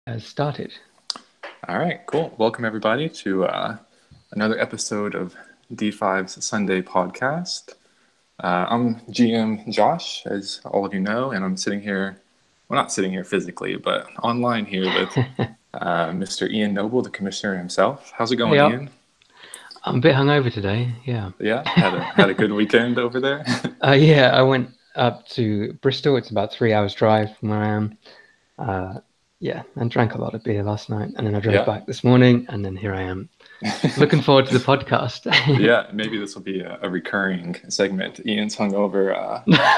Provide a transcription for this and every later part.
has started. All right, cool. Welcome everybody to another episode of D5's Sunday podcast. I'm GM Josh, as all of you know, and I'm sitting here, well, not sitting here physically, but online here with Mr. Ian Noble, the commissioner himself. How's it going, Hey, Ian? I'm a bit hungover today. Yeah. Yeah, had a good weekend over there. Yeah, I went up to Bristol. It's about 3 hours drive from where I am. Yeah, and drank a lot of beer last night, and then I drove Yeah. back this morning, and then here I am. Looking forward to the podcast. Yeah, maybe this will be a recurring segment. Ian's hungover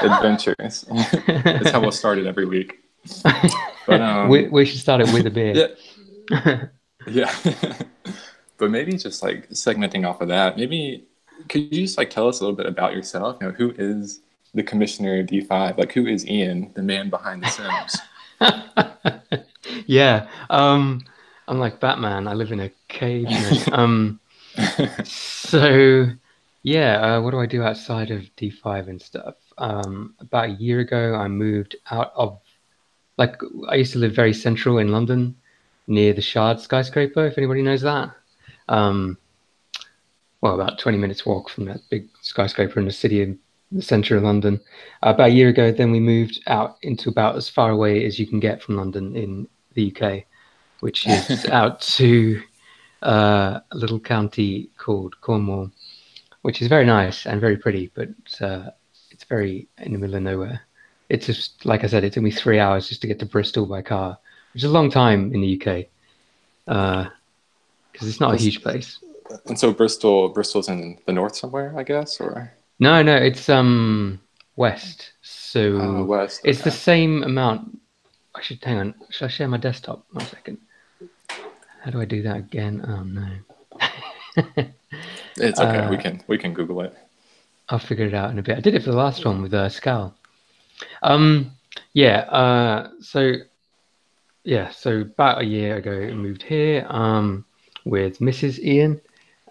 adventures. That's how we'll start it every week. But we should start it with a beer. Yeah, yeah. But maybe just like segmenting off of that, maybe could you just like tell us a little bit about yourself? You know, who is the commissioner of D5? Like, who is Ian, the man behind the Sims? Yeah. I'm like Batman. I live in a cave. So yeah, what do I do outside of D5 and stuff? About a year ago, I moved out of, like, I used to live very central in London, near the Shard skyscraper, if anybody knows that. Well, about 20 minutes walk from that big skyscraper in the city in the center of London. About a year ago, then we moved out into about as far away as you can get from London in the UK, which is out to a little county called Cornwall, which is very nice and very pretty, but it's very in the middle of nowhere. It's just, like I said, it took me 3 hours just to get to Bristol by car, which is a long time in the UK, because it's not a huge place. And so Bristol's in the north somewhere, I guess, or No, it's west. So west. it's Okay. the same amount. I should hang on. Should I share my desktop? 1 second. How do I do that again? Oh no. It's okay. We can Google it. I'll figure it out in a bit. I did it for the last one with Scal. So about a year ago, I moved here with Mrs. Ian,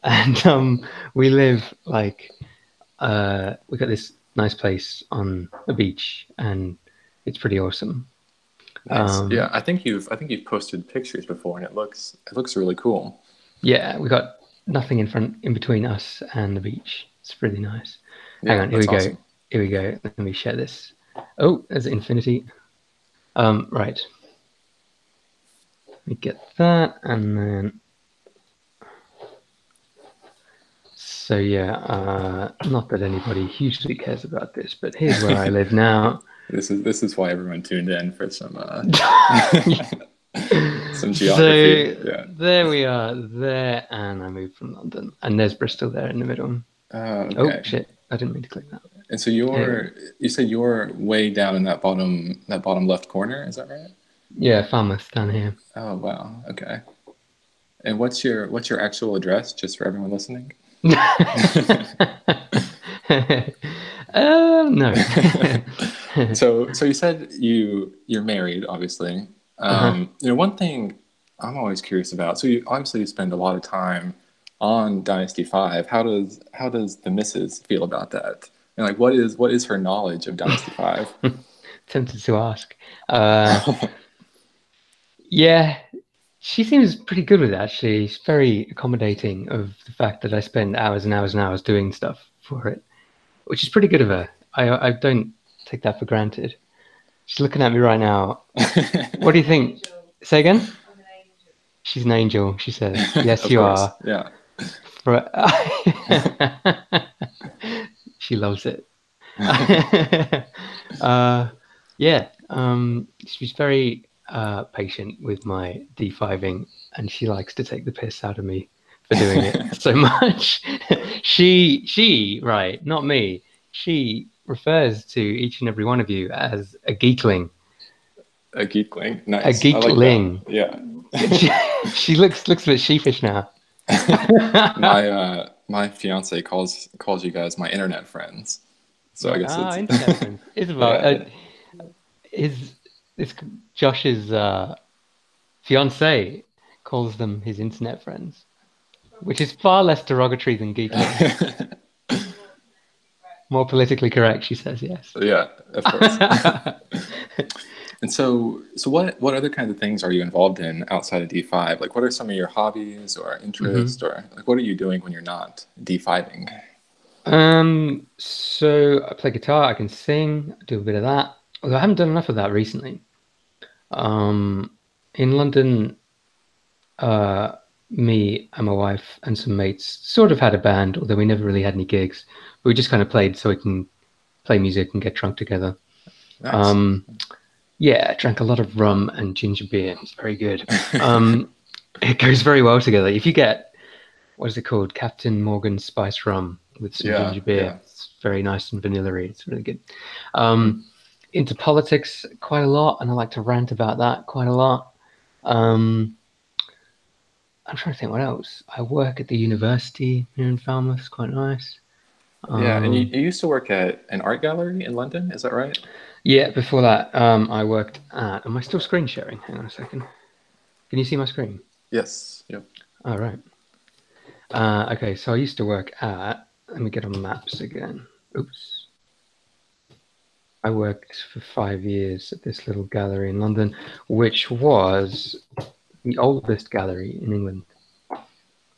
and we live like we got this nice place on a beach, and it's pretty awesome. Nice. Yeah, I think you've posted pictures before, and it looks really cool. Yeah, we got nothing in between us and the beach. It's really nice. Yeah, Hang on, here we awesome. go. Here we go. Let me share this. Oh, there's infinity. Right. Let me get that, and then. So yeah, not that anybody hugely cares about this, but here's where I live now. This is why everyone tuned in for some some So geography. Yeah. there we are, there, and I moved from London, and there's Bristol there in the middle. Okay. Oh shit! I didn't mean to click that. And so you said you're way down in that bottom left corner. Is that right? Yeah, Falmouth down here. Oh wow. Okay. And what's your actual address, just for everyone listening? No. So you said you're married, obviously. You know, one thing I'm always curious about. So you obviously spend a lot of time on Dynasty 5. How does the missus feel about that? And like, what is her knowledge of Dynasty 5? Tempted to ask. Yeah, she seems pretty good with it, actually. She's very accommodating of the fact that I spend hours and hours and hours doing stuff for it, which is pretty good of her. I don't take that for granted. She's looking at me right now. What do you think? Say again? She's an angel, she says. Yes, Of you course. are. Yeah. She loves it. Yeah, she's very patient with my D5ing, and she likes to take the piss out of me for doing it so much. She, right, not me. She refers to each and every one of you as a geekling. A geekling. Nice. A geekling. I like that. Yeah. She looks a bit sheepish now. My fiance calls you guys my internet friends. So I guess it's internet friends. Isabel, this Josh's fiance calls them his internet friends, which is far less derogatory than geekling. More politically correct, she says. Yes. Yeah, of course. And so what other kinds of things are you involved in outside of D5? Like, what are some of your hobbies or interests, or like, what are you doing when you're not D5ing? So I play guitar, I can sing, I do a bit of that. Although I haven't done enough of that recently. Um, in London, uh, me and my wife and some mates sort of had a band, although we never really had any gigs. But we just kind of played so we can play music and get drunk together. Nice. Um, yeah, drank a lot of rum and ginger beer. It's very good. It goes very well together. If you get, what is it called? Captain Morgan Spice rum with some Yeah, ginger beer. yeah. It's very nice and vanilla-y. It's really good. Hmm. Into politics quite a lot, and I like to rant about that quite a lot. Um, I'm trying to think what else. I work at the university here in Falmouth. It's quite nice. Yeah, and you, Um, you used to work at an art gallery in London, is that right? yeah, before that, I worked at. Am I still screen sharing? Hang on a second. Can you see my screen? Yes. Yep. All right. Okay, so I used to work at. Let me get on maps again. Oops. I worked for 5 years at this little gallery in London, which was the oldest gallery in England.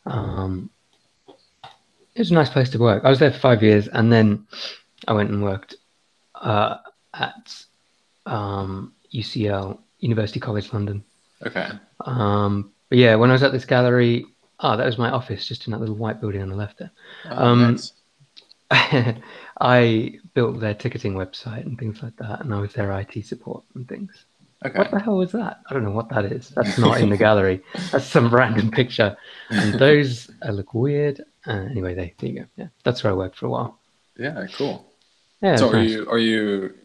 Um, it was a nice place to work. I was there for 5 years, and then I went and worked at UCL, University College London. Okay. But yeah, when I was at this gallery, that was my office, just in that little white building on the left there. Oh, Um, nice. I built their ticketing website and things like that, and I was their IT support and things. What Okay. the hell was that? I don't know what that is. That's not in the gallery. That's some random picture. And those look weird. Anyway, there you go. Yeah, that's where I worked for a while. Yeah, cool. Yeah, it So was are nice.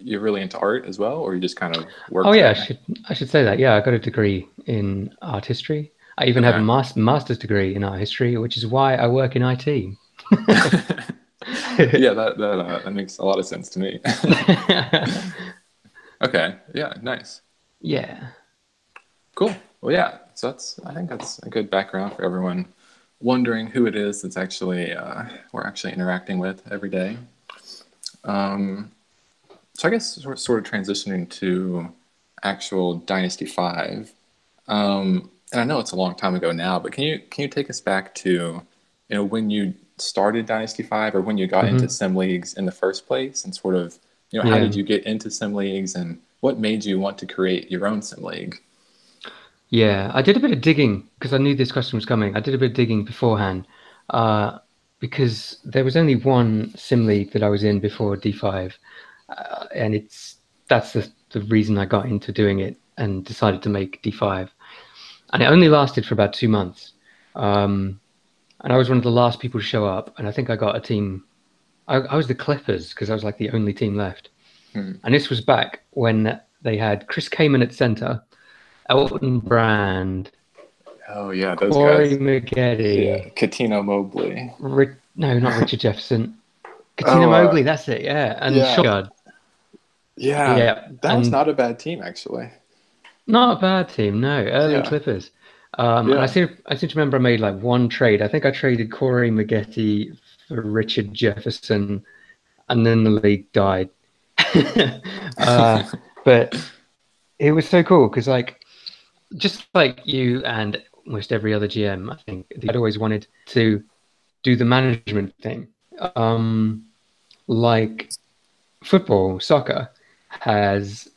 you really into art as well, or you just kind of Oh work yeah, there? I should say that. Yeah, I got a degree in art history. I even have a Okay. master's degree in art history, which is why I work in IT. Yeah, that makes a lot of sense to me. Okay. Yeah, nice. Yeah. Cool. Well, yeah. So I think that's a good background for everyone wondering who it is that's actually we're actually interacting with every day. Um, so I guess we're sort of transitioning to actual Dynasty Five. And I know it's a long time ago now, but can you take us back to, when you started Dynasty Five, or when you got into Hmm. sim leagues in the first place, and sort of, how Yeah. did you get into sim leagues, and what made you want to create your own sim league? Yeah. I did a bit of digging because I knew this question was coming. I did a bit of digging beforehand uh, because there was only one sim league that I was in before D5. And that's the reason I got into doing it and decided to make D5. And it only lasted for about 2 months. Um, and I was one of the last people to show up. And I think I got a team. I was the Clippers because I was like the only team left. Hmm. And this was back when they had Chris Kaman at center, Elton Brand, Oh yeah, those Corey guys. Yeah, Maggette, Katino Mobley. no, not Richard Jefferson, Katina Oh, Mobley, that's it, yeah, and yeah, Shotguard. yeah. Yeah, That was and not a bad team, actually. not a bad team, no, early Yeah, Clippers. And yeah. I seem to remember I made like one trade. I think I traded Corey Maggette for Richard Jefferson, and then the league died. uh, but it was so cool because, like, just like you and almost every other GM, I think I'd always wanted to do the management thing. Like football, soccer has,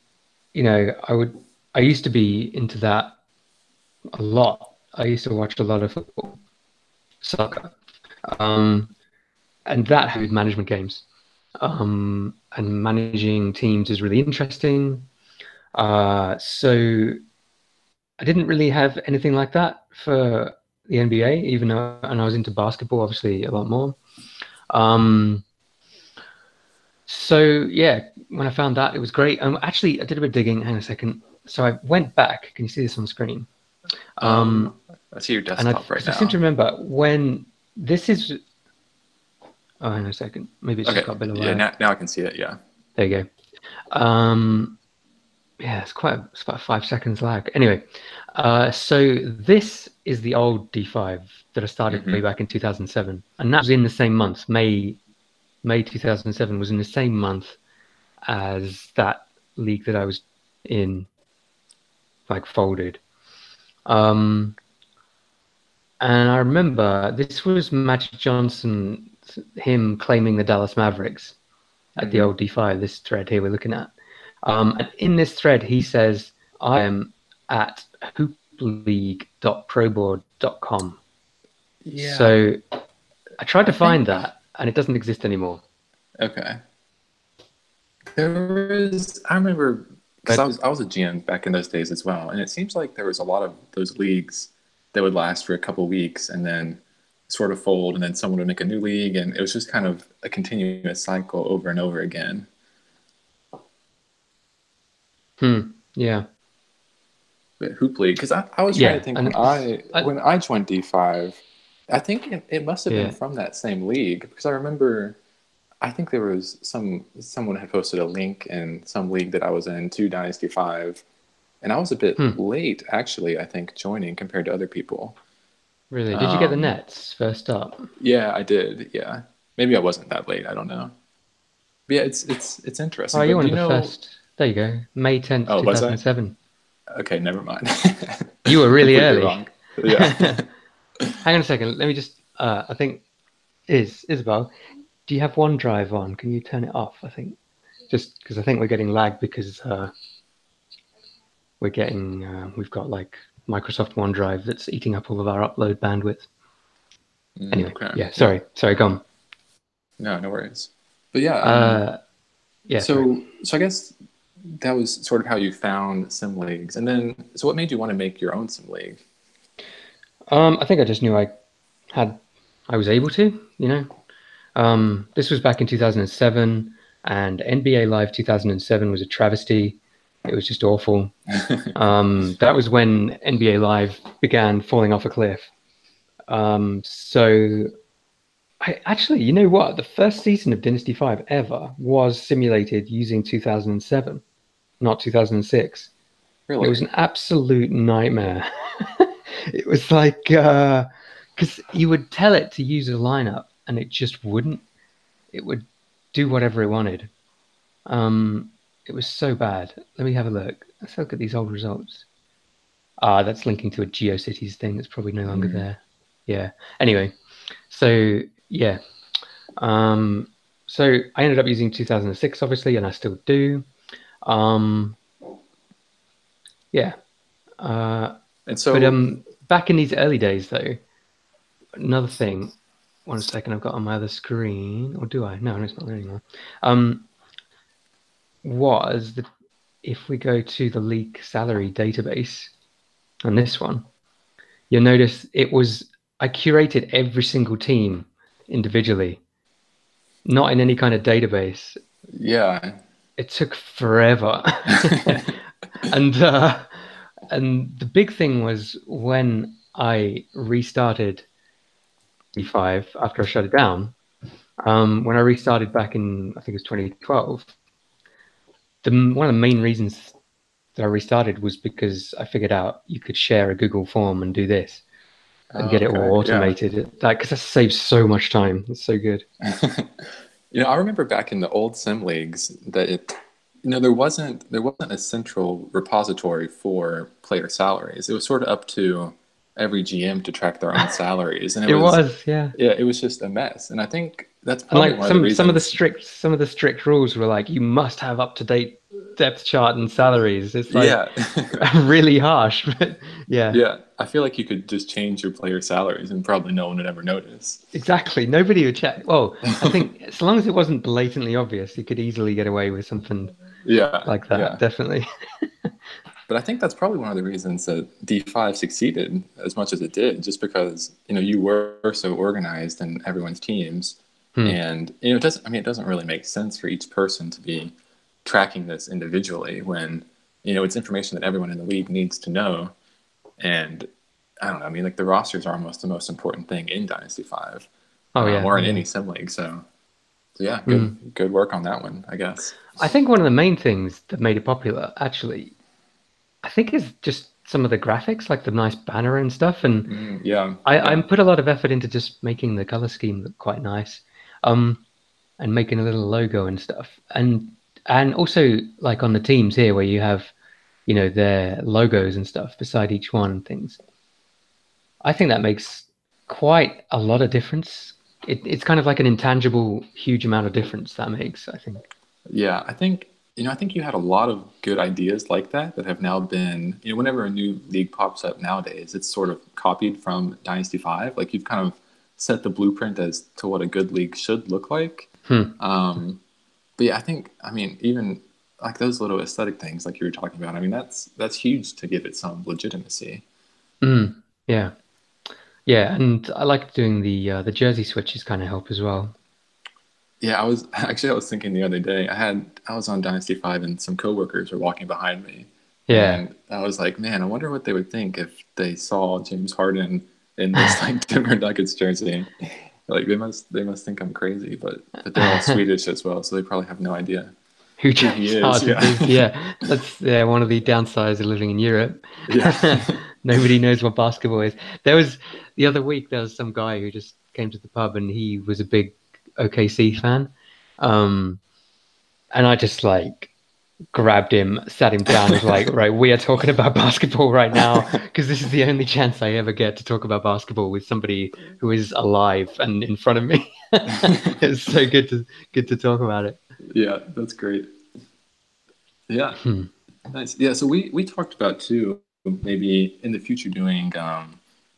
I used to be into that a lot. I used to watch a lot of football, soccer, um, and that had management games. And managing teams is really interesting. So I didn't really have anything like that for the NBA, even though, and I was into basketball, obviously, a lot more. Um, so yeah, when I found that, it was great. Actually, I did a bit of digging. Hang on a second. So I went back. Can you see this on screen? Um, Um, I see your and I, desktop right because I seem to now. remember when this is. Oh, hang on a second. Maybe it's just Okay, got a bit of yeah, lag. now I can see it. Yeah. There you go. Yeah, it's about 5 seconds lag. Anyway, so this is the old D5 that I started way Hmm. back in 2007, and that was in the same month. May 2007 was in the same month as that league that I was in. like folded. Um, and I remember this was Magic Johnson, him claiming the Dallas Mavericks at the Hmm. old D5, this thread here we're looking at. And in this thread, he says, I am at hoopleague.proboard.com. Yeah, So I tried I to find think. that, and it doesn't exist anymore. Okay. There was. I remember because But I was a GM back in those days as well, and it seems like there was a lot of those leagues that would last for a couple of weeks and then sort of fold, and then someone would make a new league, and it was just kind of a continuous cycle over and over again. yeah, But Hoop League, because I was trying to yeah, think and when I joined D5, I think it must have been yeah, from that same league because I remember I think there was someone had posted a link in some league that I was in to Dynasty 5, and I was a bit hmm, late actually, I think, joining compared to other people. really. Did you get the Um, Nets first up? yeah, I did. Yeah, maybe I wasn't that late. I don't know. But yeah, it's Oh, interesting. you're But one do of you the know? first. There you go. May 10th, Oh, was I? 2007. Okay, never mind. You were really Completely early. wrong. Yeah. Hang on a second. Let me just, I think, Isabel, do you have OneDrive on? Can you turn it off? I think, just because I think we're getting lag because we've got like Microsoft OneDrive that's eating up all of our upload bandwidth. Anyway, Okay. yeah, Yeah. sorry, go on. No, no worries. But yeah, Uh, yeah, sorry. so I guess that was sort of how you found sim leagues, and then so what made you want to make your own sim league? I think I just knew had, I was able to, you know. This was back in 2007, and NBA Live 2007 was a travesty. It was just awful. That was when NBA Live began falling off a cliff. So I actually, you know what? The first season of Dynasty 5 ever was simulated using 2007, not 2006. It was Really? an absolute nightmare. It was like, because you would tell it to use a lineup and it just wouldn't. It would do whatever it wanted. Um, it was so bad. Let me have a look. Let's look at these old results. Ah, that's linking to a GeoCities thing that's probably no longer Mm. there. Yeah. Anyway, so yeah. Um, so I ended up using 2006, obviously, and I still do. Um, yeah. Uh, And but so, back in these early days, though, another thing. One second, I've got on my other screen, or do I? No, it's not there anymore. Um, was that if we go to the league salary database on this one, you'll notice I curated every single team individually, not in any kind of database. yeah. It took forever. and and the big thing was when I restarted E5 after I shut it down. When I restarted back in, I think it was 2012, one of the main reasons that I restarted was because I figured out you could share a Google form and do this and get it all Okay, yeah. automated. That because that saves so much time. It's so good. I remember back in the old sim leagues that there wasn't a central repository for player salaries. It was sort of up to every GM to track their own salaries, and It was, yeah. it was just a mess. And I think that's And probably like one of the reasons. some of the strict rules were like you must have up to date depth chart and salaries. It's like Yeah, really harsh, but yeah. yeah. I feel like you could just change your player salaries, and probably no one would ever notice. Exactly. Nobody would check. Well, I think as long as it wasn't blatantly obvious, you could easily get away with something Yeah, like that. yeah. Definitely. But I think that's probably one of the reasons that D5 succeeded as much as it did, just because you were so organized in everyone's teams, Hmm. and it doesn't. I mean, it doesn't really make sense for each person to be tracking this individually when it's information that everyone in the league needs to know. And I don't know. I mean, like the rosters are almost the most important thing in Dynasty 5, Oh yeah, or in yeah. any sim league. So yeah, Hmm. good work on that one, I guess. I think one of the main things that made it popular, actually, I think is just some of the graphics, like the nice banner and stuff. And Yeah, I yeah. put a lot of effort into just making the color scheme look quite nice, and making a little logo and stuff. And also like on the teams here where you have their logos and stuff beside each one and things. I think that makes quite a lot of difference. It's kind of like an intangible, huge amount of difference that makes, I think. Yeah, I think you had a lot of good ideas like that have now been, whenever a new league pops up nowadays, it's sort of copied from Dynasty 5. Like you've kind of set the blueprint as to what a good league should look like. But yeah, I mean, even like those little aesthetic things like you were talking about, I mean, that's huge to give it some legitimacy. Yeah. Yeah, and I like doing the jersey switches kind of help as well. Yeah, I was thinking the other day. I was on Dynasty 5 and some coworkers were walking behind me, Yeah. and I was like, man, I wonder what they would think if they saw James Harden in this like Denver Nuggets jersey. Like they must think I'm crazy, but they're all Swedish as well, so they probably have no idea Who who he James is. Harden Yeah, is? Yeah, that's one of the downsides of living in Europe. yeah, Nobody knows what basketball is. The other week there was some guy who just came to the pub and he was a big OKC fan, um, and I just like grabbed him, sat him down, and was like, right, we are talking about basketball right now because this is the only chance I ever get to talk about basketball with somebody who is alive and in front of me. It's so good to talk about it. yeah. That's great. Yeah, Hmm. nice. Yeah, so we talked about too maybe in the future doing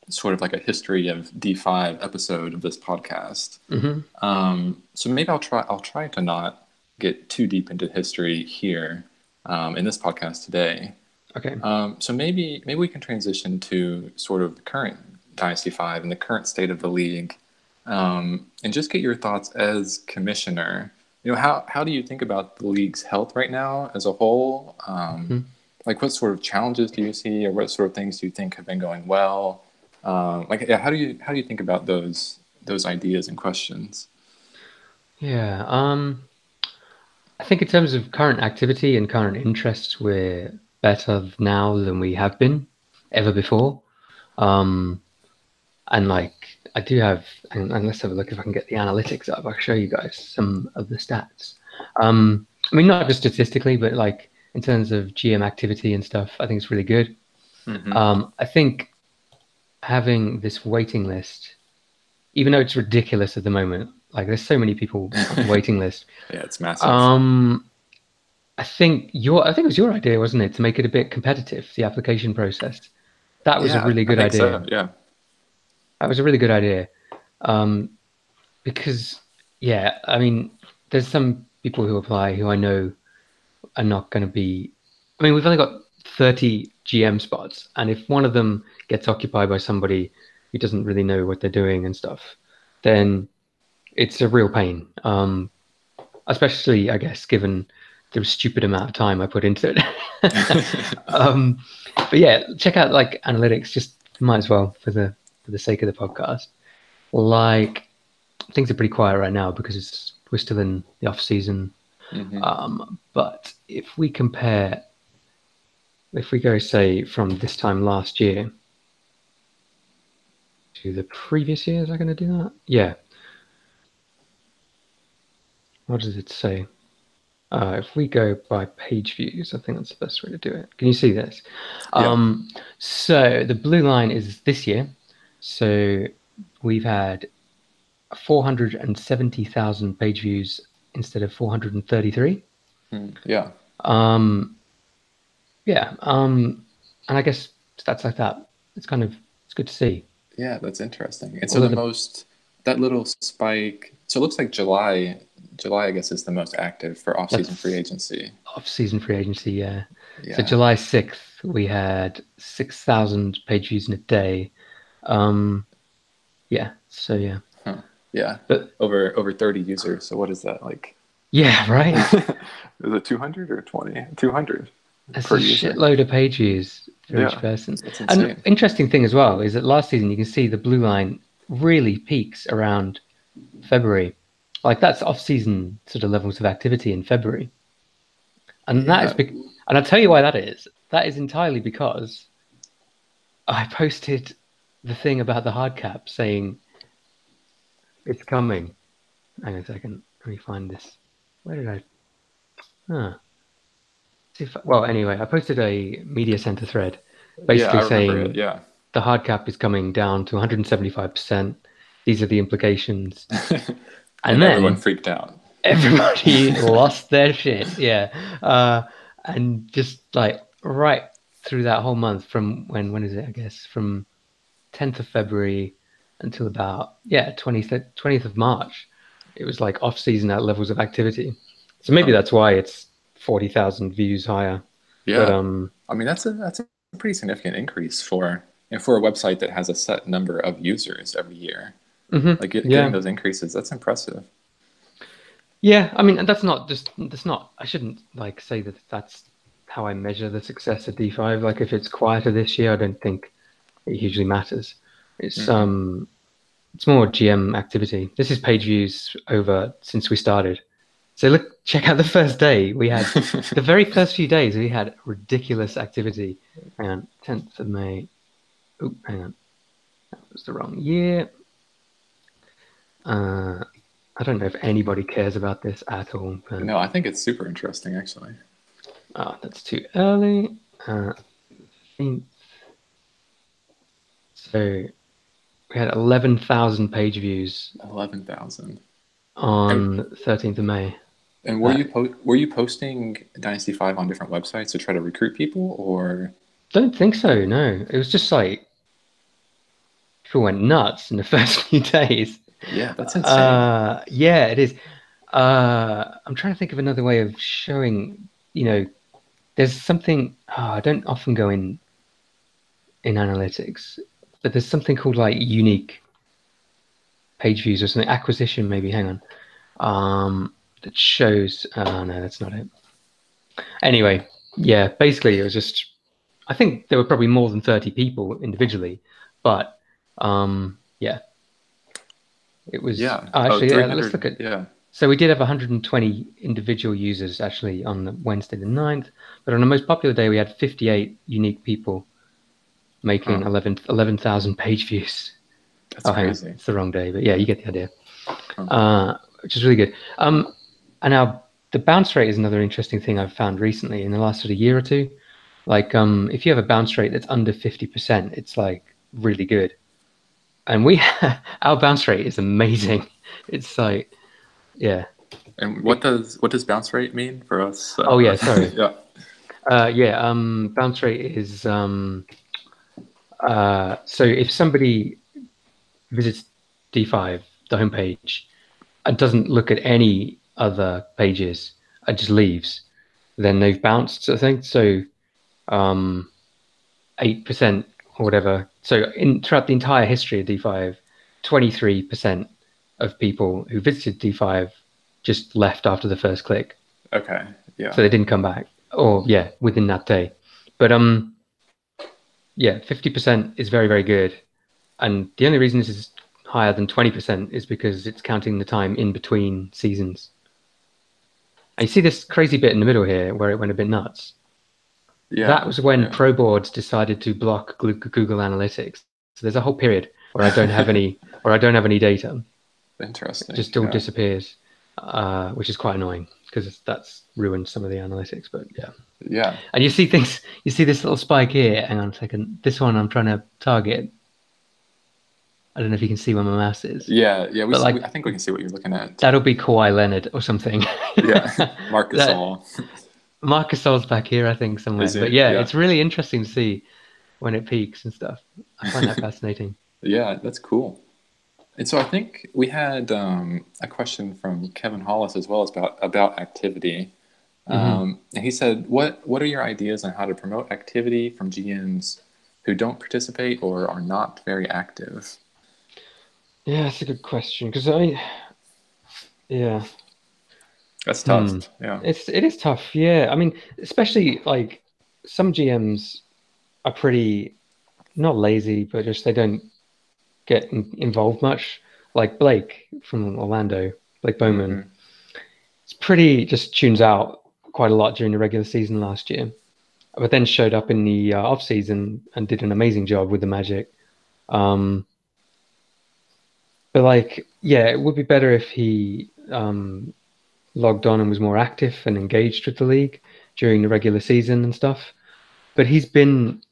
sort of like a history of D5 episode of this podcast. Hmm. So maybe I'll try to not get too deep into history here in this podcast today. Okay. So maybe we can transition to sort of the current Dynasty 5 and the current state of the league, and just get your thoughts as commissioner. How do you think about the league's health right now as a whole? Hmm. Like what sort of challenges do you see, or what sort of things do you think have been going well? Like yeah, how do you think about those ideas and questions? Yeah. I think in terms of current activity and current interests, we're better now than we have been ever before. Um, and like I do have, and let's have a look if I can get the analytics up. I'll show you guys some of the stats. I mean, not just statistically, but like in terms of GM activity and stuff, I think it's really good. Mm-hmm. I think having this waiting list, even though it's ridiculous at the moment, like there's so many people on the waiting list. Yeah, it's massive. Um, I think it was your idea, wasn't it, to make it a bit competitive, the application process. That was a Yeah, really I good think idea. so. Yeah. That was a really good idea. Um, because yeah, I mean, there's some people who apply who I know are not going to be. I mean, we've only got 30 GM spots, and if one of them gets occupied by somebody who doesn't really know what they're doing and stuff, then it's a real pain. Especially, I guess, given the stupid amount of time I put into it. But yeah, check out like analytics. Just might as well for the sake of the podcast. Like things are pretty quiet right now because we're still in the off season. Mm-hmm. But if we compare, if we go say from this time last year to the previous year, is that going to do that? Yeah. What does it say? If we go by page views, I think that's the best way to do it. Can you see this? Yeah. So the blue line is this year. So we've had 470,000 page views instead of 433. Yeah. Yeah. And I guess stats like that, it's good to see. Yeah, that's interesting. And so Although the the most that little spike. So it looks like July I guess is the most active for off-season free that's agency. off-season free agency, yeah. So Yeah. July 6th, we had 6,000 page views in a day. Um, yeah. So yeah. Huh. Yeah. But Over 30 users. So what is that like? yeah, right. Is it 200 or 20? 200 That's a per user. shitload of page views for each Yeah. person. That's And insane. interesting thing as well is that last season you can see the blue line really peaks around February. Like that's off-season sort of levels of activity in February. And Yeah. and I'll tell you why that is. That is entirely because I posted the thing about the hard cap saying it's coming. Hang on a second. Let me find this. Where did I? Huh. Well, anyway, I posted a media center thread Yeah, I basically remember it. saying Yeah. the hard cap is coming down to 175%. These are the implications. And And everyone then freaked out. everybody lost their shit. Yeah. Uh, and just like right through that whole month from when is it? I guess from 10th of February until about, yeah, 20th of March. It was like off season at levels of activity. So maybe Um, that's why it's 40,000 views higher. But yeah. I mean, that's a pretty significant increase for and for a website that has a set number of users every year. Like getting yeah. those increases, that's impressive. Yeah, I mean, and that's not I shouldn't like say that that's how I measure the success of D5. Like if it's quieter this year, I don't think it hugely matters. It's Hmm. um it's more GM activity. This is page views over since we started. So look, check out the first day. We had the very first few days we had ridiculous activity. Hang on, 10th of May. Oh, hang on, that was the wrong year. Uh, I don't know if anybody cares about this at all, but No, I think it's super interesting, actually. that's too early. Think- So we had 11,000 page views 11,000. And on 13th of May. and That were you posting Dynasty 5 on different websites to try to recruit people, or don't think so. No, it was just like people went nuts in the first few days. yeah, that's insane. Yeah, it is. I'm trying to think of another way of showing. There's something. I don't often go in analytics, but there's something called like unique page views or something. Acquisition, maybe. Hang on. That shows. No, that's not it. Anyway, yeah. Basically, it was just. I think there were probably more than 30 people individually, but yeah, it was Yeah. Oh, actually. Yeah, let's look 300. at. Yeah. So we did have 120 individual users actually on the Wednesday the 9th, but on the most popular day we had 58 unique people making Huh. 11,000 page views. That's Oh, hang on, crazy. it's the wrong day, but yeah, you get the idea. Huh. Which is really good. And now the bounce rate is another interesting thing I've found recently in the last sort of year or two. Like, if you have a bounce rate that's under 50%, it's like really good. And our bounce rate is amazing. It's like, yeah. And It, what does bounce rate mean for us? oh yeah, sorry. Yeah. Yeah, bounce rate is so if somebody visits D5, the homepage, and doesn't look at any other pages and just leaves, then they've bounced, I think. So 8% or whatever. So throughout the entire history of D5, 23% of people who visited D5 just left after the first click. Okay. Yeah. So they didn't come back. Or yeah, within that day. But yeah, 50% is very, very good. And the only reason this is higher than 20% is because it's counting the time in between seasons. And you see this crazy bit in the middle here where it went a bit nuts. That Yeah. was when Yeah. pro boards decided to block Google Analytics. So there's a whole period where I don't have any data. It Interesting. just all Yeah. disappears, which is quite annoying because that's ruined some of the analytics. But yeah, Yeah. and you see things. You see this little spike here. Hang on a second. This one I'm trying to target. I don't know if you can see where my mouse is, Yeah. Yeah. but I like think we can see what you're looking at. that'll be Kawhi Leonard or something. Yeah. Marcus That All. Marcus Gasol's back here, I think, somewhere. Is But he? yeah, Yeah. it's really interesting to see when it peaks and stuff. I find that fascinating. Yeah. That's cool. And so I think we had a question from Kevin Hollis as well as about activity. Hmm. And he said, what are your ideas on how to promote activity from GMs who don't participate or are not very active? Yeah, that's a good question because yeah, That's hmm, tough. Yeah. it is tough. Yeah, I mean, especially like some GMs are pretty not lazy, but just they don't get involved much. Like Blake from Orlando, Blake Bowman, Hmm. it's pretty just tunes out quite a lot during the regular season last year, but then showed up in the off season and did an amazing job with the Magic. Um, but like, yeah, it would be better if he logged on and was more active and engaged with the league. during the regular season and stuff. But he's been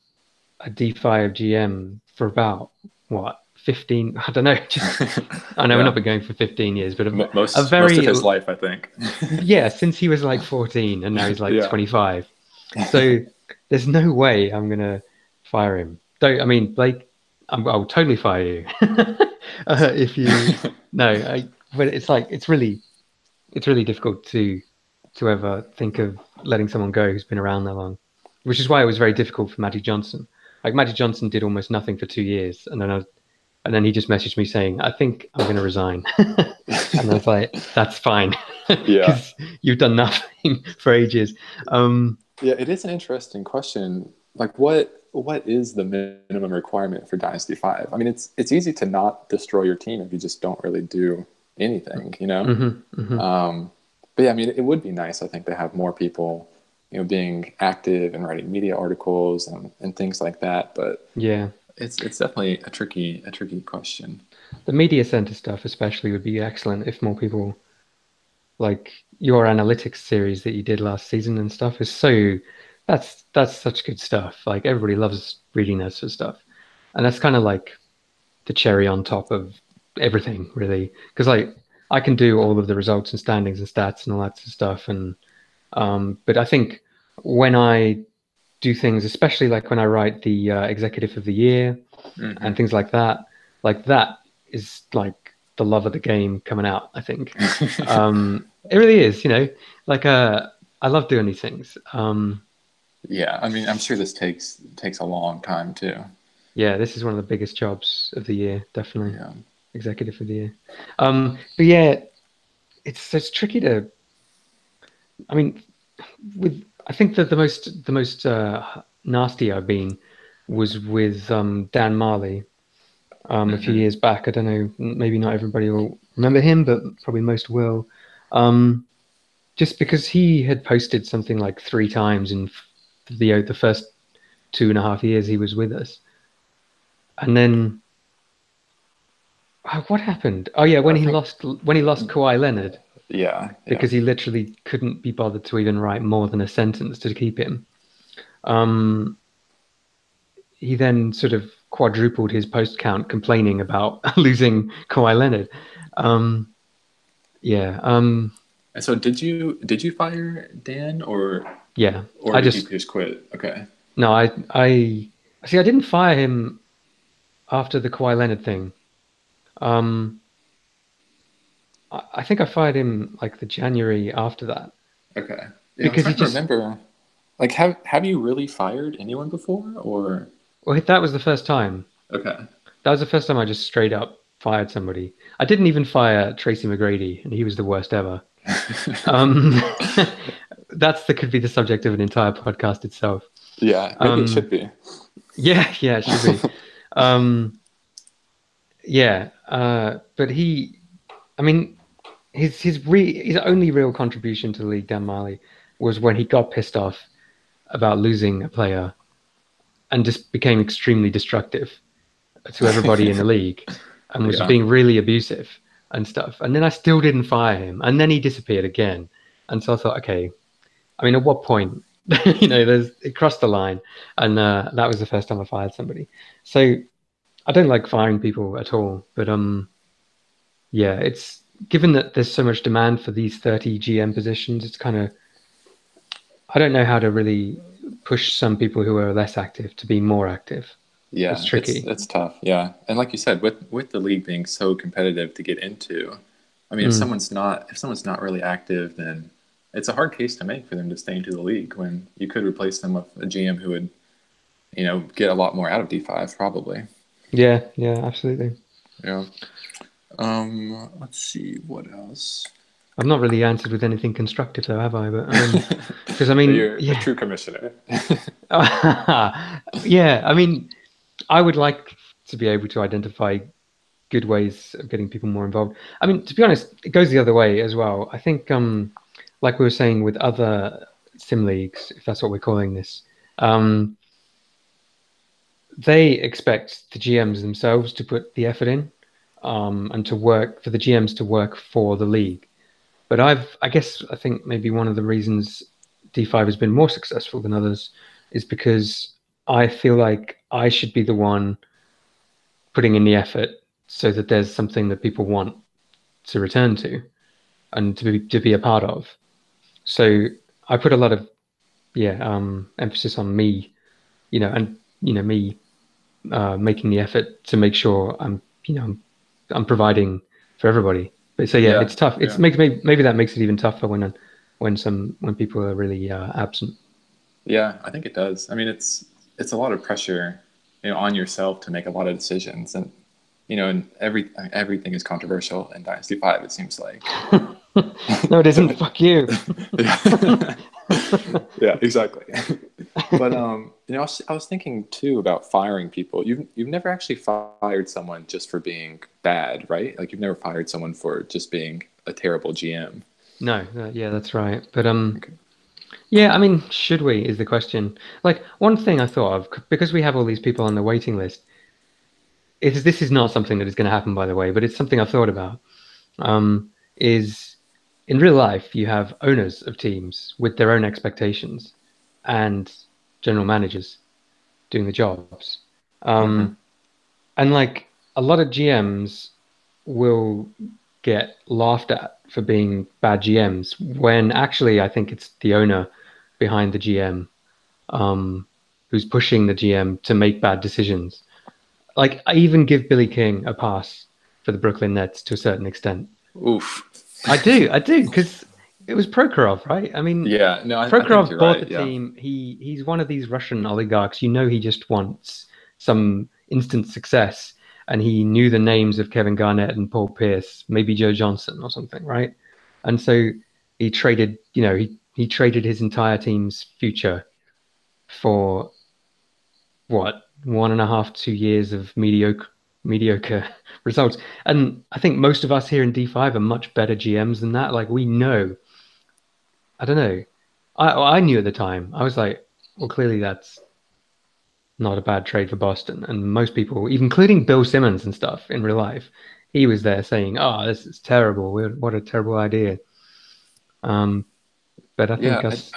a D5 GM for about what 15? I don't know. Just I know we're Yeah. not been going for 15 years, but a Most of very his life, I think. yeah, since he was like 14 and now he's like Yeah. 25. So there's no way I'm gonna fire him. Though I mean, Blake, I'll totally fire you if you. No, but it's like it's really difficult to ever think of letting someone go who's been around that long, which is why it was very difficult for Magic Johnson. Like Magic Johnson did almost nothing for 2 years, and then he just messaged me saying, "I think I'm going to resign," and I was like, "That's fine, Yeah. because you've done nothing for ages." Yeah, it is an interesting question. Like, what is the minimum requirement for Dynasty 5? I mean, it's easy to not destroy your team if you just don't really do anything, you know? But yeah, I mean, it would be nice, I think, to have more people, being active and writing media articles and things like that. But Yeah, it's definitely a tricky question. the media center stuff especially would be excellent if more people like your analytics series that you did last season and stuff is so that's such good stuff. Like everybody loves reading that sort of stuff, and that's kind of like the cherry on top of everything, really. Because like I can do all of the results and standings and stats and all that sort of stuff, and but I think when I do things, especially like when I write the executive of the year and things like that is like the love of the game coming out, I think. It really is, like I love doing these things. Yeah, I mean, I'm sure this takes a long time too. Yeah, this is one of the biggest jobs of the year, definitely. Yeah. Executive of the year. But yeah, it's tricky to. I mean, with I think that the most nasty I've been was with Dan Marley a few years back. I don't know, maybe not everybody will remember him, but probably most will. Um, just because he had posted something like 3 times in the first 2.5 years he was with us, and then what happened? Oh yeah, I when he think, lost Kawhi Leonard yeah, yeah. because he literally couldn't be bothered to even write more than a sentence to keep him. Um, he then sort of quadrupled his post count, complaining about losing Kawhi Leonard. Um, yeah, And so did you fire Dan yeah. or I did he just just quit? Okay. no, I see. I didn't fire him after the Kawhi Leonard thing. Um, I think I fired him like the January after that Okay. Yeah, I'm because he trying to just remember. Like, have you really fired anyone before? Or well, that was the first time. okay. That was the first time I just straight up fired somebody. I didn't even fire Tracy McGrady, and he was the worst ever. Um, could be the subject of an entire podcast itself. Yeah, maybe it should be. Yeah, yeah, it should be. Um, yeah, but I mean, his only real contribution to the league, Dan Marley, was when he got pissed off about losing a player and just became extremely destructive to everybody in the league and was Yeah. being really abusive and stuff. And then I still didn't fire him, and then he disappeared again. And so I thought, okay, I mean, at what point, it crossed the line, and that was the first time I fired somebody. So I don't like firing people at all, but yeah, it's given that there's so much demand for these 30 GM positions, it's kind of I don't know how to really push some people who are less active to be more active. It's Yeah, it's tricky. it's tough. Yeah. And like you said, with the league being so competitive to get into, I mean, if Mm, someone's not really active, then it's a hard case to make for them to stay into the league when you could replace them with a GM who would, get a lot more out of D5 probably. yeah, yeah, absolutely. Yeah. Let's see what else. I've not really answered with anything constructive, though, have I? But because I So mean, you're a yeah, true commissioner. yeah. I mean, I would like to be able to identify good ways of getting people more involved. I mean, to be honest, it goes the other way as well. I think, like we were saying with other sim leagues, if that's what we're calling this, um, they expect the GMs themselves to put the effort in, and to work for the GMs to work for the league. But I think maybe one of the reasons D5 has been more successful than others is because I feel like I should be the one putting in the effort so that there's something that people want to return to and to be a part of. So I put a lot of emphasis on me, and me making the effort to make sure I'm providing for everybody. But so yeah, Yeah, it's tough. It's yeah, makes maybe that makes it even tougher when people are really absent. yeah. I think it does. I mean, it's a lot of pressure, on yourself to make a lot of decisions, and and everything is controversial in Dynasty Five. It seems like. No, it isn't. Fuck you. Yeah, yeah, exactly. But I was thinking too about firing people. You've never actually fired someone just for being bad, right? Like you've never fired someone for just being a terrible GM. No, yeah, that's right. But Okay. yeah, I mean, should we is the question. Like one thing I thought of because we have all these people on the waiting list. This is not something that is going to happen, by the way, but it's something I've thought about. Is in real life you have owners of teams with their own expectations and general managers doing the jobs. Mm-hmm. And like a lot of GMs will get laughed at for being bad GMs when actually I think it's the owner behind the GM who's pushing the GM to make bad decisions. Like I even give Billy King a pass for the Brooklyn Nets to a certain extent. Oof. I do, because it was Prokhorov, right? I mean, Yeah. No, I think Prokhorov you're bought the right. Yeah. team. He's one of these Russian oligarchs. You know, he just wants some instant success, and he knew the names of Kevin Garnett and Paul Pierce, maybe Joe Johnson or something, right? And so he traded, he traded his entire team's future for what 1.5, 2 years of mediocre results. And I think most of us here in D5 are much better GMs than that. Like we know, I don't know. I knew at the time. I was like, well, clearly that's not a bad trade for Boston. And most people, even including Bill Simmons and stuff in real life, he was there saying, "Oh, this is terrible. What a terrible idea." Um, but I think Yeah. us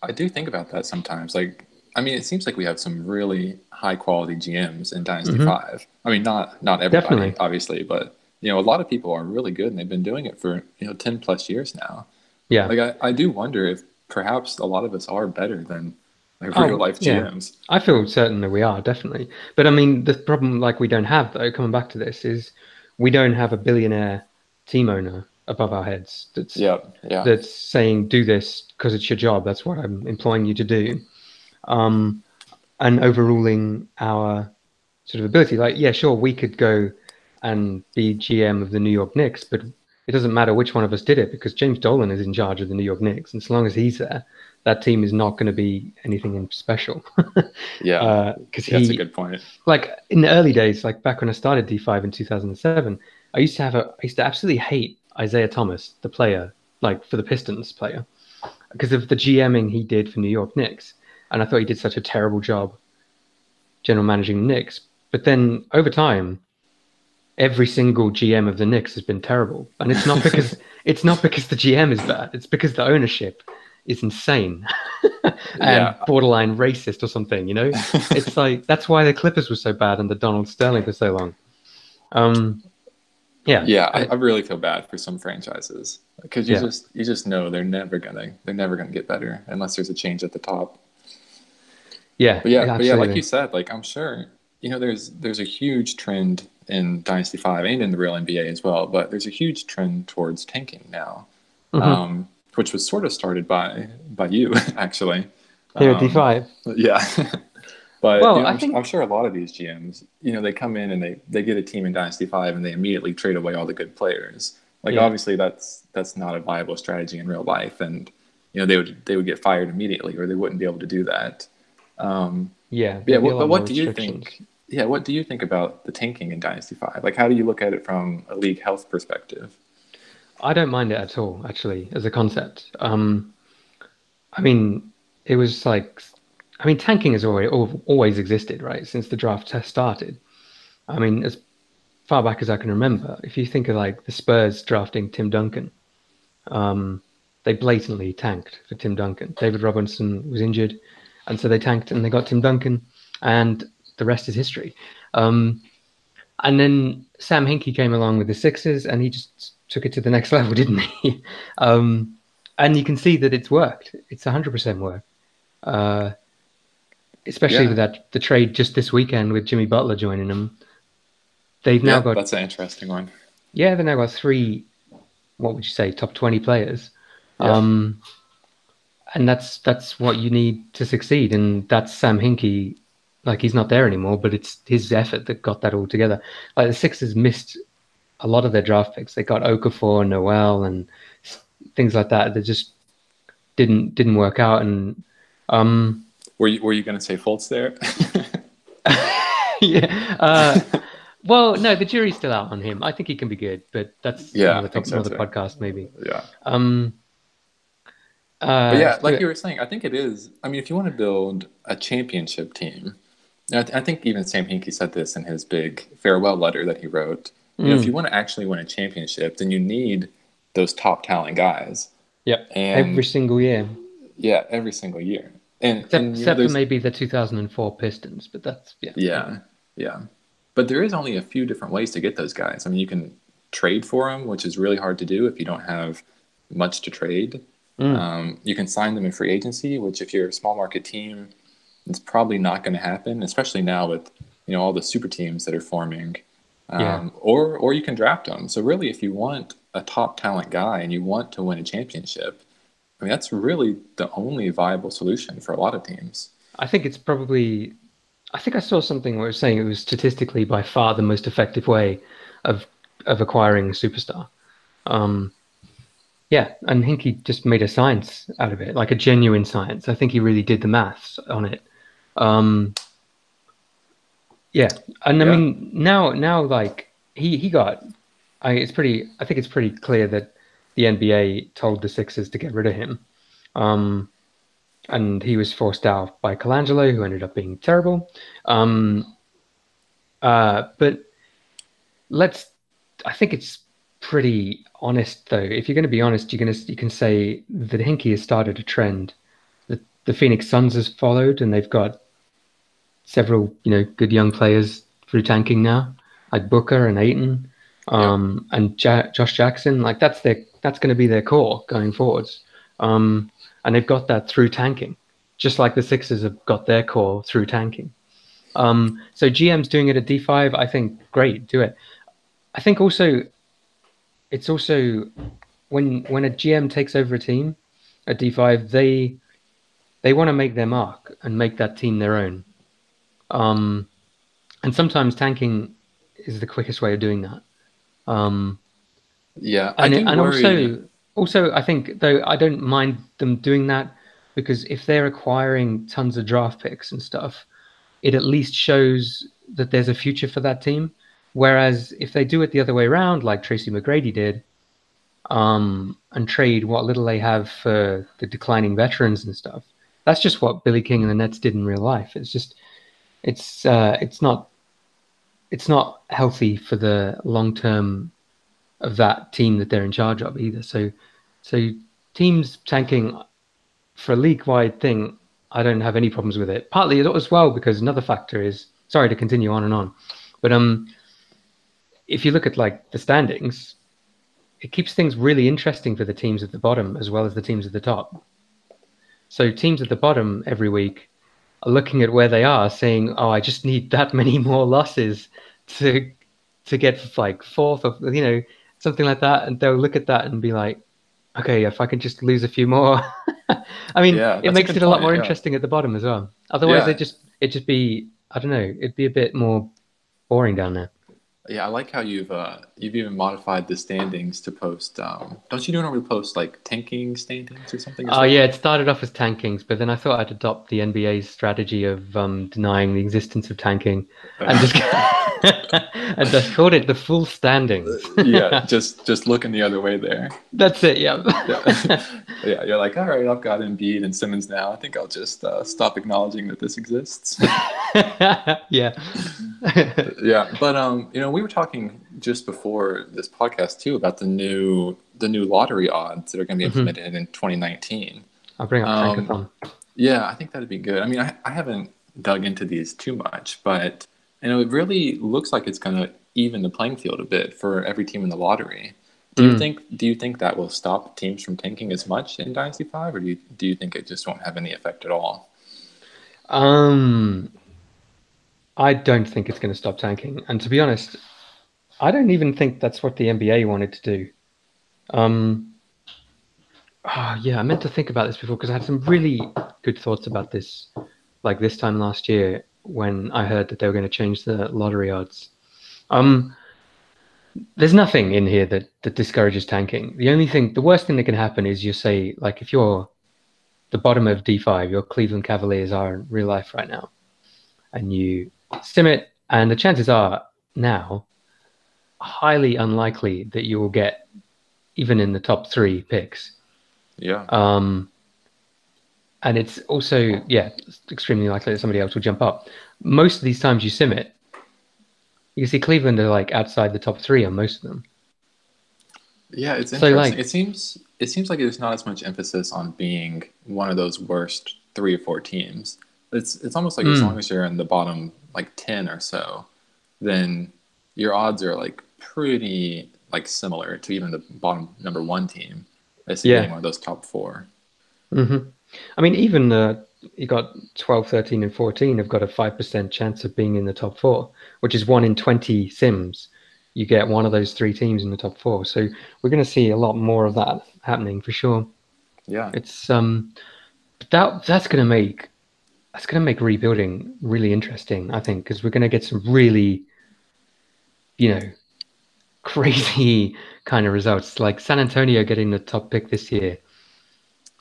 I do think about that sometimes. Like, I mean, it seems like we have some really high quality GMs in Dynasty mhm, Five. I mean, not everybody, definitely, obviously, but a lot of people are really good and they've been doing it for 10 plus years now. yeah. Like, I do wonder if perhaps a lot of us are better than like real Oh, life yeah. GMs. I feel certain that we are, definitely. But I mean, the problem like we don't have though, coming back to this, is we don't have a billionaire team owner above our heads Yeah, yeah, that's saying do this because it's your job. That's what I'm employing you to do. Um, and overruling our sort of ability. Like, yeah, sure, we could go and be GM of the New York Knicks, but it doesn't matter which one of us did it because James Dolan is in charge of the New York Knicks, and so long as he's there, that team is not going to be anything special. yeah. Because That's a good point. like in the early days, like back when I started D5 in 2007, I used to absolutely hate Isaiah Thomas, the player, like for the Pistons player, because of the GMing he did for New York Knicks, and I thought he did such a terrible job general managing the Knicks. But then over time, every single GM of the Knicks has been terrible, and it's not because the GM is bad. It's because the ownership is insane and Yeah, borderline racist or something. It's like that's why the Clippers were so bad and the Donald Sterling for so long. Um, yeah, yeah. I really feel bad for some franchises because you yeah, just know they're never gonna get better unless there's a change at the top. yeah, But yeah, like you absolutely. said, like I'm sure there's a huge trend in Dynasty Five and in the real NBA as well. But there's a huge trend towards tanking now, Hmm. which was sort of started by you actually. Here at Um, D5. yeah, but Well, I I'm think sure a lot of these GMs, they come in and they get a team in Dynasty Five and they immediately trade away all the good players. Like yeah, obviously that's not a viable strategy in real life, and they would get fired immediately or they wouldn't be able to do that. Um, yeah, yeah, there'd be a but lot more what do you restrictions. think? Yeah, what do you think about the tanking in Dynasty Five? Like, how do you look at it from a league health perspective? I don't mind it at all, actually, as a concept. I mean, it was like, I mean, tanking has always existed, right? Since the draft test started. I mean, as far back as I can remember, if you think of like the Spurs drafting Tim Duncan, um, they blatantly tanked for Tim Duncan. David Robinson was injured, and so they tanked and they got Tim Duncan, and the rest is history. And then Sam Hinkie came along with the Sixers, and he just took it to the next level, didn't he? And you can see that it's worked. It's 100% worked. Especially with the trade just this weekend with Jimmy Butler joining them. They've now got... That's an interesting one. Yeah, they've now got 3, what would you say, top 20 players. Yeah. And that's what you need to succeed. And that's Sam Hinkie. Like, he's not there anymore, but it's his effort that got that all together. Like, the Sixers missed a lot of their draft picks. They got Okafor, Noel, and things like that. They just didn't work out. And were you going to say Fultz there? Yeah. Well, no, the jury's still out on him. I think he can be good, but that's another podcast, maybe. Yeah. But yeah, like you were saying, I think it is. I mean, if you want to build a championship team, I think even Sam Hinkie said this in his big farewell letter that he wrote. You know, if you want to actually win a championship, then you need those top talent guys. Yeah, every single year. Yeah, every single year. Except for maybe the 2004 Pistons, but that's... Yeah. But there is only a few different ways to get those guys. I mean, you can trade for them, which is really hard to do if you don't have much to trade. You can sign them in free agency, which if you're a small market team, it's probably not going to happen, especially now with all the super teams that are forming. Or you can draft them. So really, if you want a top talent guy and you want to win a championship, I mean, that's really the only viable solution for a lot of teams. I think it's probably... I think I saw something where it was saying it was statistically by far the most effective way of acquiring a superstar. Yeah, and Hinkie just made a science out of it, like a genuine science. I think he really did the maths on it. Yeah, and I mean now like he got. I think it's pretty clear that the NBA told the Sixers to get rid of him, and he was forced out by Colangelo, who ended up being terrible. But I think it's pretty honest, though. If you're going to be honest, you can say that Hinkie has started a trend that the Phoenix Suns has followed, and they've got several good young players through tanking now, like Booker and Ayton, and Josh Jackson. Like that's going to be their core going forwards, and they've got that through tanking, just like the Sixers have got their core through tanking. So GM's doing it at D5. I think great, do it. I think it's also when a GM takes over a team at D5, they want to make their mark and make that team their own. And sometimes tanking is the quickest way of doing that. Also I think, though, I don't mind them doing that, because if they're acquiring tons of draft picks and stuff, it at least shows that there's a future for that team. Whereas if they do it the other way around, like Tracy McGrady did, and trade what little they have for the declining veterans and stuff, that's just what Billy King and the Nets did in real life. It's just, it's not healthy for the long term of that team that they're in charge of either. So teams tanking for a league-wide thing, I don't have any problems with it. Partly as well because another factor is, sorry to continue on and on, but if you look at like the standings, it keeps things really interesting for the teams at the bottom as well as the teams at the top. So teams at the bottom every week are looking at where they are, saying, "Oh, I just need that many more losses to get like fourth or something like that," and they'll look at that and be like, "Okay, if I can just lose a few more." I mean, it makes it a lot more interesting at the bottom as well. Otherwise, it'd just be, I don't know, it'd be a bit more boring down there. Yeah, I like how you've even modified the standings to post. Don't you normally post like tanking standings or something? Oh yeah, it started off as tankings, but then I thought I'd adopt the NBA's strategy of denying the existence of tanking and just and just called it the full standings. Yeah, just looking the other way there. That's it. Yeah. Yeah, you're like, all right, I've got Embiid and Simmons now. I think I'll just stop acknowledging that this exists. Yeah. Yeah, but we were talking just before this podcast too about the new the new lottery odds that are going to be Hmm. implemented in 2019. I'll bring up Um, Tankathon. yeah, I think that'd be good. I mean, I haven't dug into these too much, but it really looks like it's going to even the playing field a bit for every team in the lottery. Mm. Do you think that will stop teams from tanking as much in Dynasty 5, or do you think it just won't have any effect at all? Um, I don't think it's going to stop tanking. And to be honest, I don't even think that's what the NBA wanted to do. Um, yeah, I meant to think about this before because I had some really good thoughts about this, like this time last year when I heard that they were going to change the lottery odds. Um, there's nothing in here that discourages tanking. The worst thing that can happen is you say, like, if you're the bottom of D5, your Cleveland Cavaliers are in real life right now, and you sim it, and the chances are now highly unlikely that you will get even in the top three picks. Yeah. Um, and it's also, yeah, it's extremely likely that somebody else will jump up. Most of these times you sim it, you can see Cleveland are like outside the top three on most of them. Yeah, it's So interesting. like, It seems like there's not as much emphasis on being one of those worst 3 or 4 teams. It's almost like as long mm, as you're in the bottom like 10 or so, then your odds are like pretty like similar to even the bottom number one team as to getting yeah. one of those top four. Hmm. I mean, even you got 12, 13, and 14 have got a 5% chance of being in the top four, which is 1 in 20 sims. You get one of those three teams in the top four. So we're going to see a lot more of that happening for sure. Yeah, It's that's going to make rebuilding really interesting, I think, because we're going to get some really, you know, crazy kind of results. Like San Antonio getting the top pick this year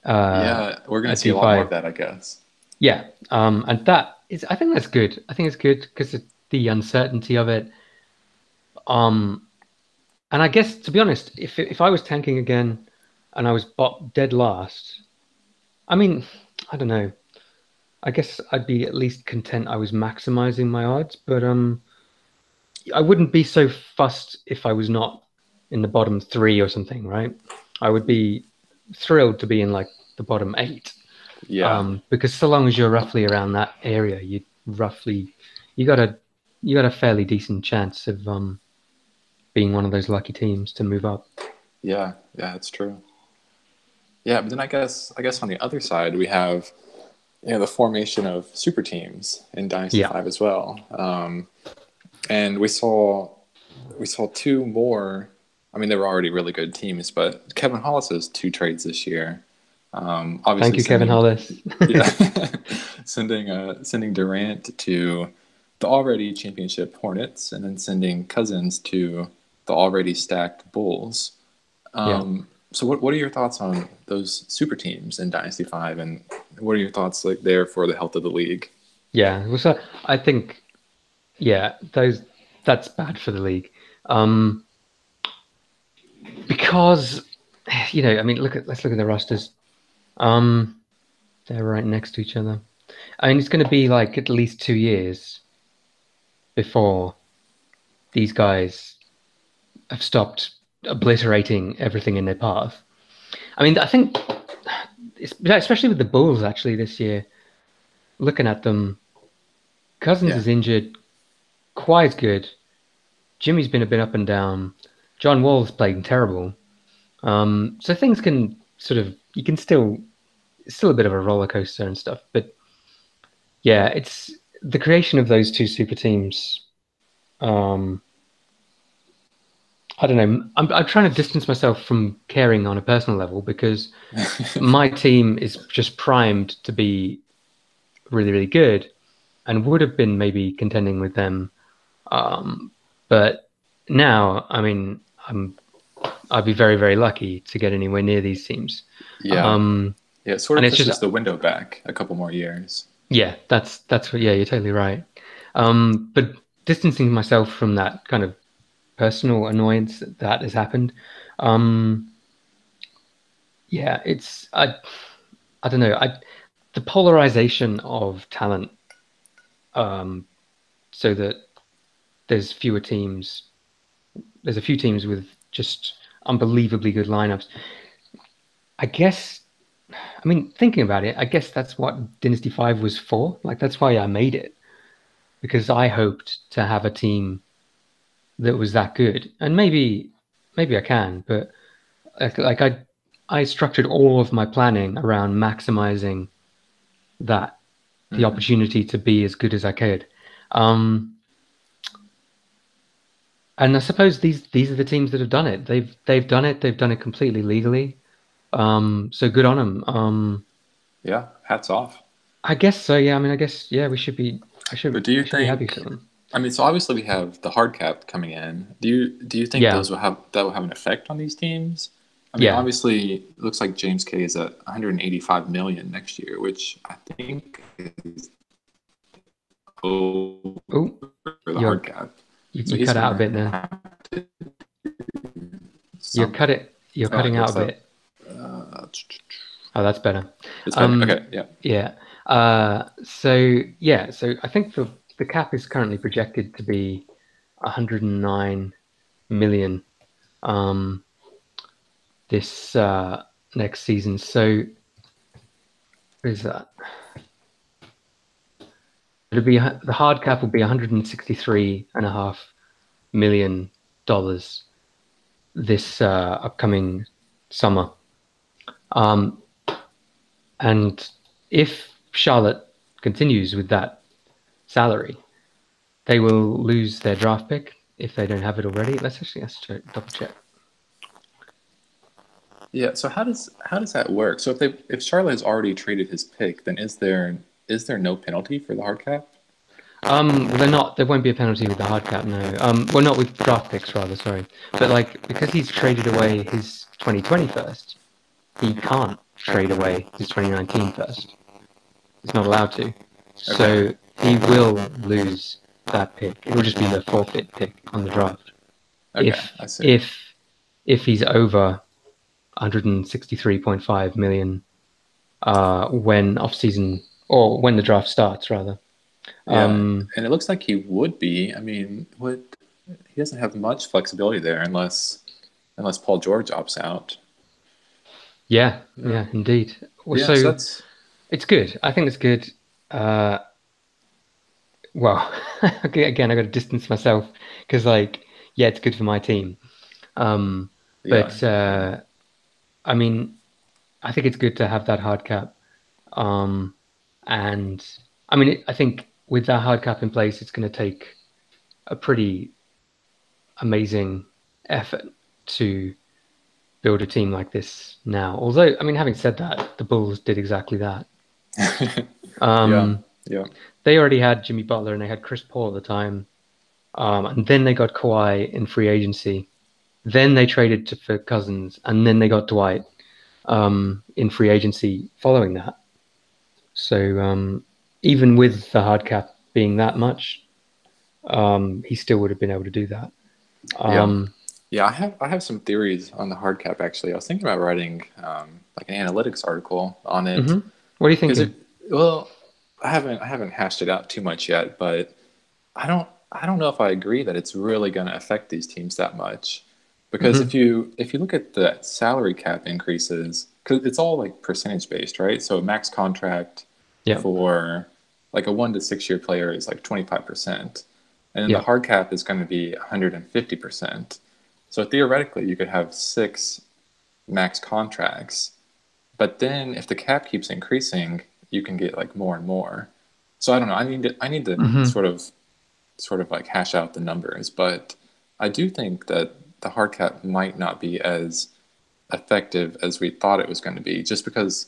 yeah, we're gonna at see a lot more of D5. that, I guess. Yeah, and that is, I think that's good. I think it's good because of the uncertainty of it. Um, and I guess to be honest, if I was tanking again and I was dead last, I mean, I don't know. I guess I'd be at least content I was maximizing my odds, but I wouldn't be so fussed if I was not in the bottom three or something, right? I would be thrilled to be in like the bottom eight. Yeah, Because so long as you're roughly around that area, you got a you got a fairly decent chance of being one of those lucky teams to move up. yeah, it's true. Yeah, but then I guess on the other side we have the formation of super teams in Dynasty Yeah. 5 as well. And we saw two more. I mean, they were already really good teams, but Kevin Hollis's two trades this year. Thank Obviously, you, Kevin sending Hollis. yeah, sending Durant to the already championship Hornets, and then sending Cousins to the already stacked Bulls. Yeah. So what are your thoughts on those super teams in Dynasty 5, and what are your thoughts like there for the health of the league? Yeah. Well, so I think, yeah, that's bad for the league. Um, because I mean, let's look at the rosters. Um, they're right next to each other. I mean, it's going to be like at least 2 years before these guys have stopped obliterating everything in their path. I mean, I think, especially with the Bulls actually this year, looking at them, Cousins Yeah, is injured, Kawhi's good, Jimmy's been a bit up and down, John Wall's playing terrible. So things can sort of, you can still, it's still a bit of a roller coaster and stuff. But yeah, it's the creation of those two super teams. Um, I don't know. I'm trying to distance myself from caring on a personal level because my team is just primed to be really, really good and would have been maybe contending with them. But now, I mean, I'd be very, very lucky to get anywhere near these teams. yeah, Um, yeah. It sort and of it's just, pushes the window back a couple more years. yeah, that's what, yeah, you're totally right. But distancing myself from that kind of personal annoyance that has happened, um, yeah, I don't know, the polarization of talent, um, so that there's fewer teams there's a few teams with just unbelievably good lineups. I guess, I mean, thinking about it, I guess that's what Dynasty 5 was for. Like, that's why I made it, because I hoped to have a team that was that good. And maybe I can, but like I structured all of my planning around maximizing that, the opportunity to be as good as I could. Um, and I suppose these are the teams that have done it. They've done it. They've done it completely legally. So good on them. Yeah, hats off. I guess so. Yeah. I mean, I guess yeah. We should be. But do you I should be happy for think? them. I mean, so obviously we have the hard cap coming in. Do you think Yeah. those will have an effect on these teams? I mean, Yeah. obviously, it looks like James K is at 185 million next year, which I think is over Oh, the you're hard cap. So you he's cut out a gonna bit then. have to do You're something. You're Oh, cutting out a what's that? bit. Uh, Oh, that's better. it's better. Um, Okay, yeah. yeah. So I think the cap is currently projected to be 109 million um this next season. So what is that? It'll be the hard cap will be 163.5 million dollars this upcoming summer. Um, and if Charlotte continues with that salary, they will lose their draft pick if they don't have it already. Let's double check. Yeah, so how does that work? So if Charlotte has already traded his pick, then is there no penalty for the hard cap? Well, they're not. There won't be a penalty with the hard cap, no. Well, not with draft picks, rather. Sorry, but like because he's traded away his 2020 first, he can't trade away his 2019 first. He's not allowed to. Okay. So he will lose that pick. It will just be the forfeit pick on the draft. Okay, If I see. if if he's over 163.5 million when off season or when the draft starts, rather. Yeah, Um, and it looks like he would be. I mean, what he doesn't have much flexibility there unless Paul George opts out. yeah, Yeah. yeah, indeed. Well, Yeah, so so that's it's good. I think it's good. Uh, well, okay, again, I got to distance myself because, like, yeah, it's good for my team. Um, yeah, but yeah. I mean, I think it's good to have that hard cap. Um, and I mean, I think with that hard cap in place, it's going to take a pretty amazing effort to build a team like this now. Although, I mean, having said that, the Bulls did exactly that. Yeah, Um, yeah. they already had Jimmy Butler and they had Chris Paul at the time. And then they got Kawhi in free agency. Then they traded for Cousins, and then they got Dwight in free agency following that. So even with the hard cap being that much, he still would have been able to do that. Yeah. Um, Yeah, I have some theories on the hard cap actually. I was thinking about writing like an analytics article on it what are you because it thinking? well, I haven't hashed it out too much yet, but I don't know if I agree that it's really going to affect these teams that much because Hmm. if you look at the salary cap increases, because it's all like percentage based, right? So a max contract Yeah, for like a 1 to 6 year player is like 25%, and then the yeah. hard cap is going to be 150%. So theoretically, you could have six max contracts, but then if the cap keeps increasing, you can get like more and more. So I don't know. I need to Hmm. sort of like hash out the numbers, but I do think that the hard cap might not be as effective as we thought it was going to be, just because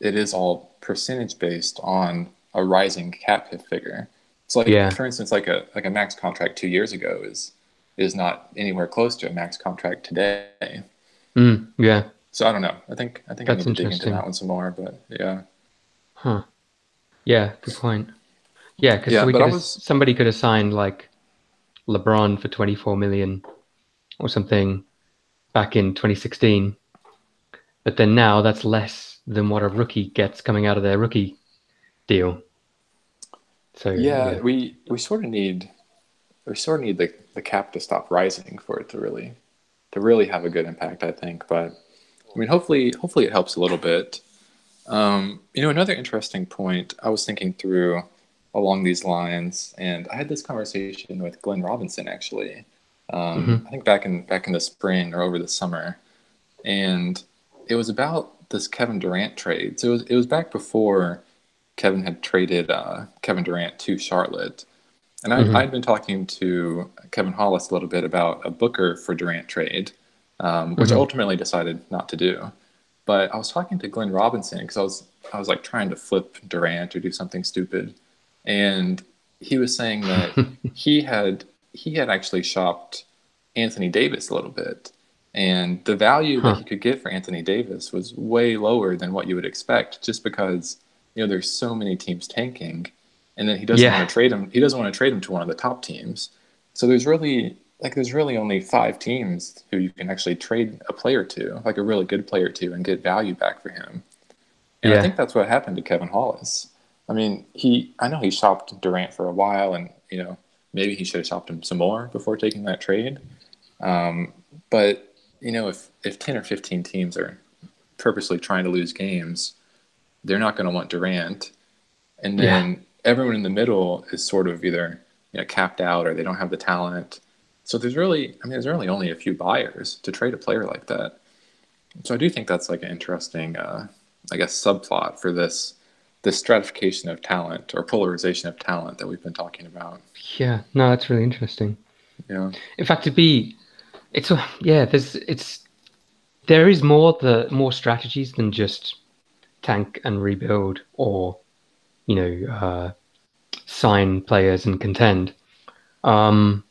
it is all percentage based on a rising cap hit figure. So like Yeah. for instance, like a max contract 2 years ago is not anywhere close to a max contract today. Yeah. So I don't know. I think I That's need to dig into that interesting. one some more, but yeah. Huh. Yeah, good point. Yeah, because Yeah, so we but I could have was somebody could have signed like LeBron for 24 million or something back in 2016, but then now that's less than what a rookie gets coming out of their rookie deal. So yeah, yeah. we sort of need the cap to stop rising for it to really to really have a good impact, I think. But I mean, hopefully it helps a little bit. Another interesting point I was thinking through along these lines, and I had this conversation with Glenn Robinson actually. I think back in the spring or over the summer, and it was about this Kevin Durant trade. So it was back before Kevin had traded Kevin Durant to Charlotte, and I'd been talking to Kevin Hollis a little bit about a Booker for Durant trade, which I ultimately decided not to do. But I was talking to Glenn Robinson because I was like trying to flip Durant or do something stupid, and he was saying that he had actually shopped Anthony Davis a little bit, and the value that Huh. he could get for Anthony Davis was way lower than what you would expect, just because there's so many teams tanking, and then he doesn't Yeah. want to trade him. He doesn't want to trade him to one of the top teams. So there's really only 5 teams who you can actually trade a player to, like a really good player to, and get value back for him. And I Yeah. think that's what happened to Kevin Hollis. I mean, I know he shopped Durant for a while, and maybe he should have shopped him some more before taking that trade. But if 10 or 15 teams are purposely trying to lose games, they're not going to want Durant. And Yeah. then everyone in the middle is sort of either capped out or they don't have the talent. So there's really only a few buyers to trade a player like that. So I do think that's like an interesting, I guess, subplot for this stratification of talent or polarization of talent that we've been talking about. Yeah. No, that's really interesting. Yeah, In fact, yeah. There is more strategies than just tank and rebuild, or sign players and contend. Um,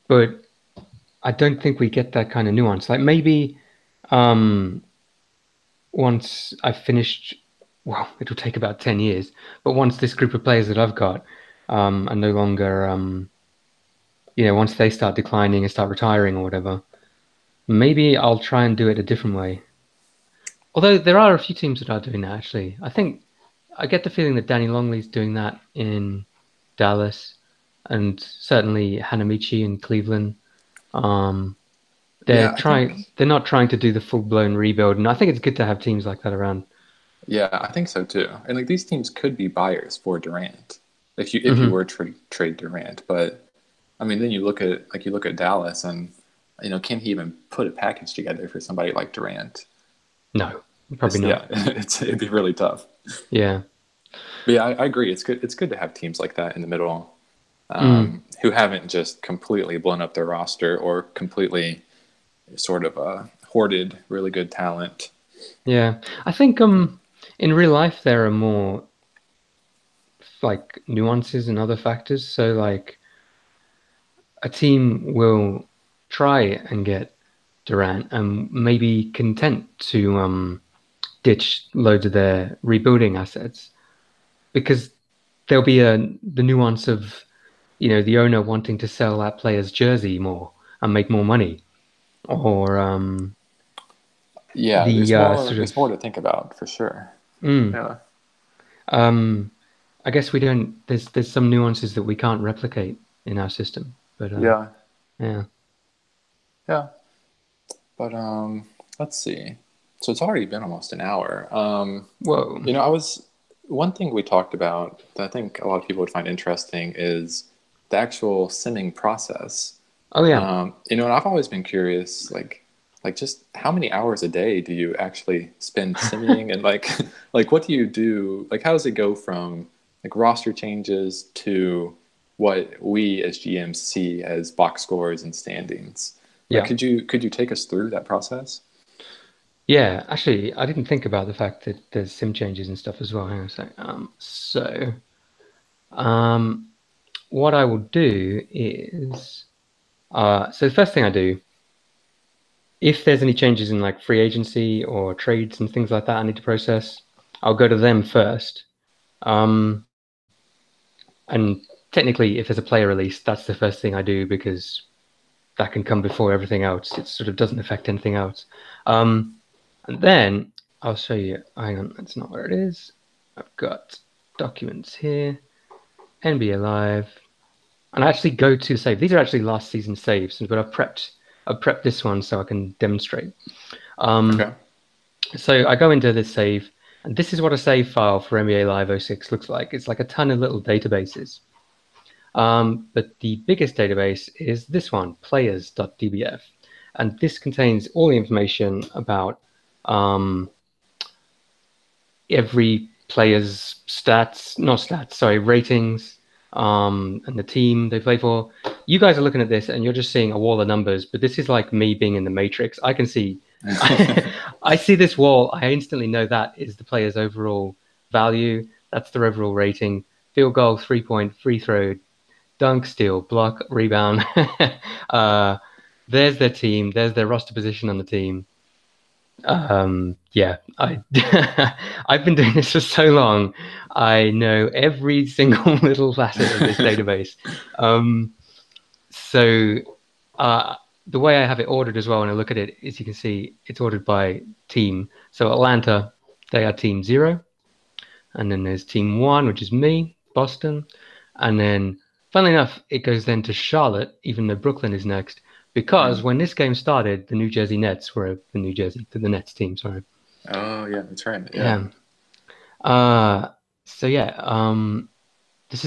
but I don't think we get that kind of nuance. Like maybe um, once I've finished, well, it'll take about 10 years, but once this group of players that I've got are no longer, once they start declining and start retiring or whatever, maybe I'll try and do it a different way. Although there are a few teams that are doing that, actually. I get the feeling that Danny Longley's doing that in Dallas, and certainly Hanamichi in Cleveland. Um, yeah, I think they're not trying to do the full blown rebuild, and I think it's good to have teams like that around. yeah, I think so too. And like these teams could be buyers for Durant if you Hmm. were to trade Durant, but I mean, then you look at Dallas, and can he even put a package together for somebody like Durant? No, probably not. Yeah, it'd be really tough. Yeah. But yeah, I agree. It's good to have teams like that in the middle, Mm, who haven't just completely blown up their roster or completely sort of hoarded really good talent. yeah. I think in real life there are more like nuances and other factors. So like a team will try and get Durant and maybe content to ditch loads of their rebuilding assets because there'll be the nuance of the owner wanting to sell that player's jersey more and make more money, or Yeah, the there's more sort of there's more to think about for sure. mm, Yeah, um, I guess we don't. There's some nuances that we can't replicate in our system, but yeah, yeah. yeah. But let's see. So it's already been almost an hour. Whoa. I was one thing we talked about that I think a lot of people would find interesting is the actual simming process. Oh yeah. And I've always been curious, like just how many hours a day do you actually spend simming, and like, like what do you do? Like, how does it go from like roster changes to what we as GMs see as box scores and standings? Like, Yeah. could you take us through that process? Yeah. Actually, I didn't think about the fact that there's sim changes and stuff as well. Hang on a sec. Um, what I will do is, so the first thing I do, if there's any changes in like free agency or trades and things like that I need to process, I'll go to them first. Um, and technically, if there's a player release, that's the first thing I do because that can come before everything else. It sort of doesn't affect anything else. And then I'll show you. Hang on, that's not where it is. I've got documents here, NBA Live, and I actually go to save. These are actually last season saves, but I've prepped I prepped this one so I can demonstrate. Okay. So I go into this save, and this is what a save file for NBA Live 06 looks like. It's like a ton of little databases. But the biggest database is this one, players.dbf. And this contains all the information about every player's ratings, and the team they play for. You guys are looking at this and you're just seeing a wall of numbers, but this is like me being in the Matrix. I can see, I see this wall. I instantly know that is the player's overall value. That's their overall rating. Field goal, 3-point, free throw, dunk, steal, block, rebound. There's their team. There's their roster position on the team. Yeah, I've been doing this for so long. I know every single little facet of this database. So the way I have it ordered as well, when I look at it, is you can see it's ordered by team. So Atlanta, they are team 0. And then there's team 1, which is me, Boston. And then, funnily enough, it goes then to Charlotte, even though Brooklyn is next. Because when this game started, the New Jersey Nets were the Nets team, sorry. Oh, yeah, that's right. Yeah. So yeah, this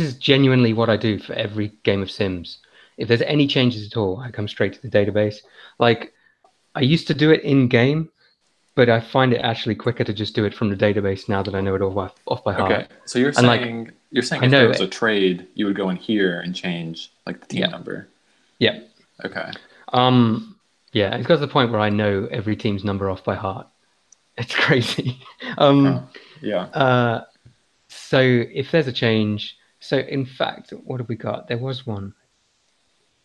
is genuinely what I do for every game of Sims. If there's any changes at all, I come straight to the database. Like, I used to do it in game, but I find it actually quicker to just do it from the database now that I know it all off by heart. Okay, so you're saying if there was a trade, you would go in here and change like the team number. Yeah. Okay. Yeah, it's got to the point where I know every team's number off by heart. It's crazy. Yeah. So if there's a change, so in fact, what have we got? There was one.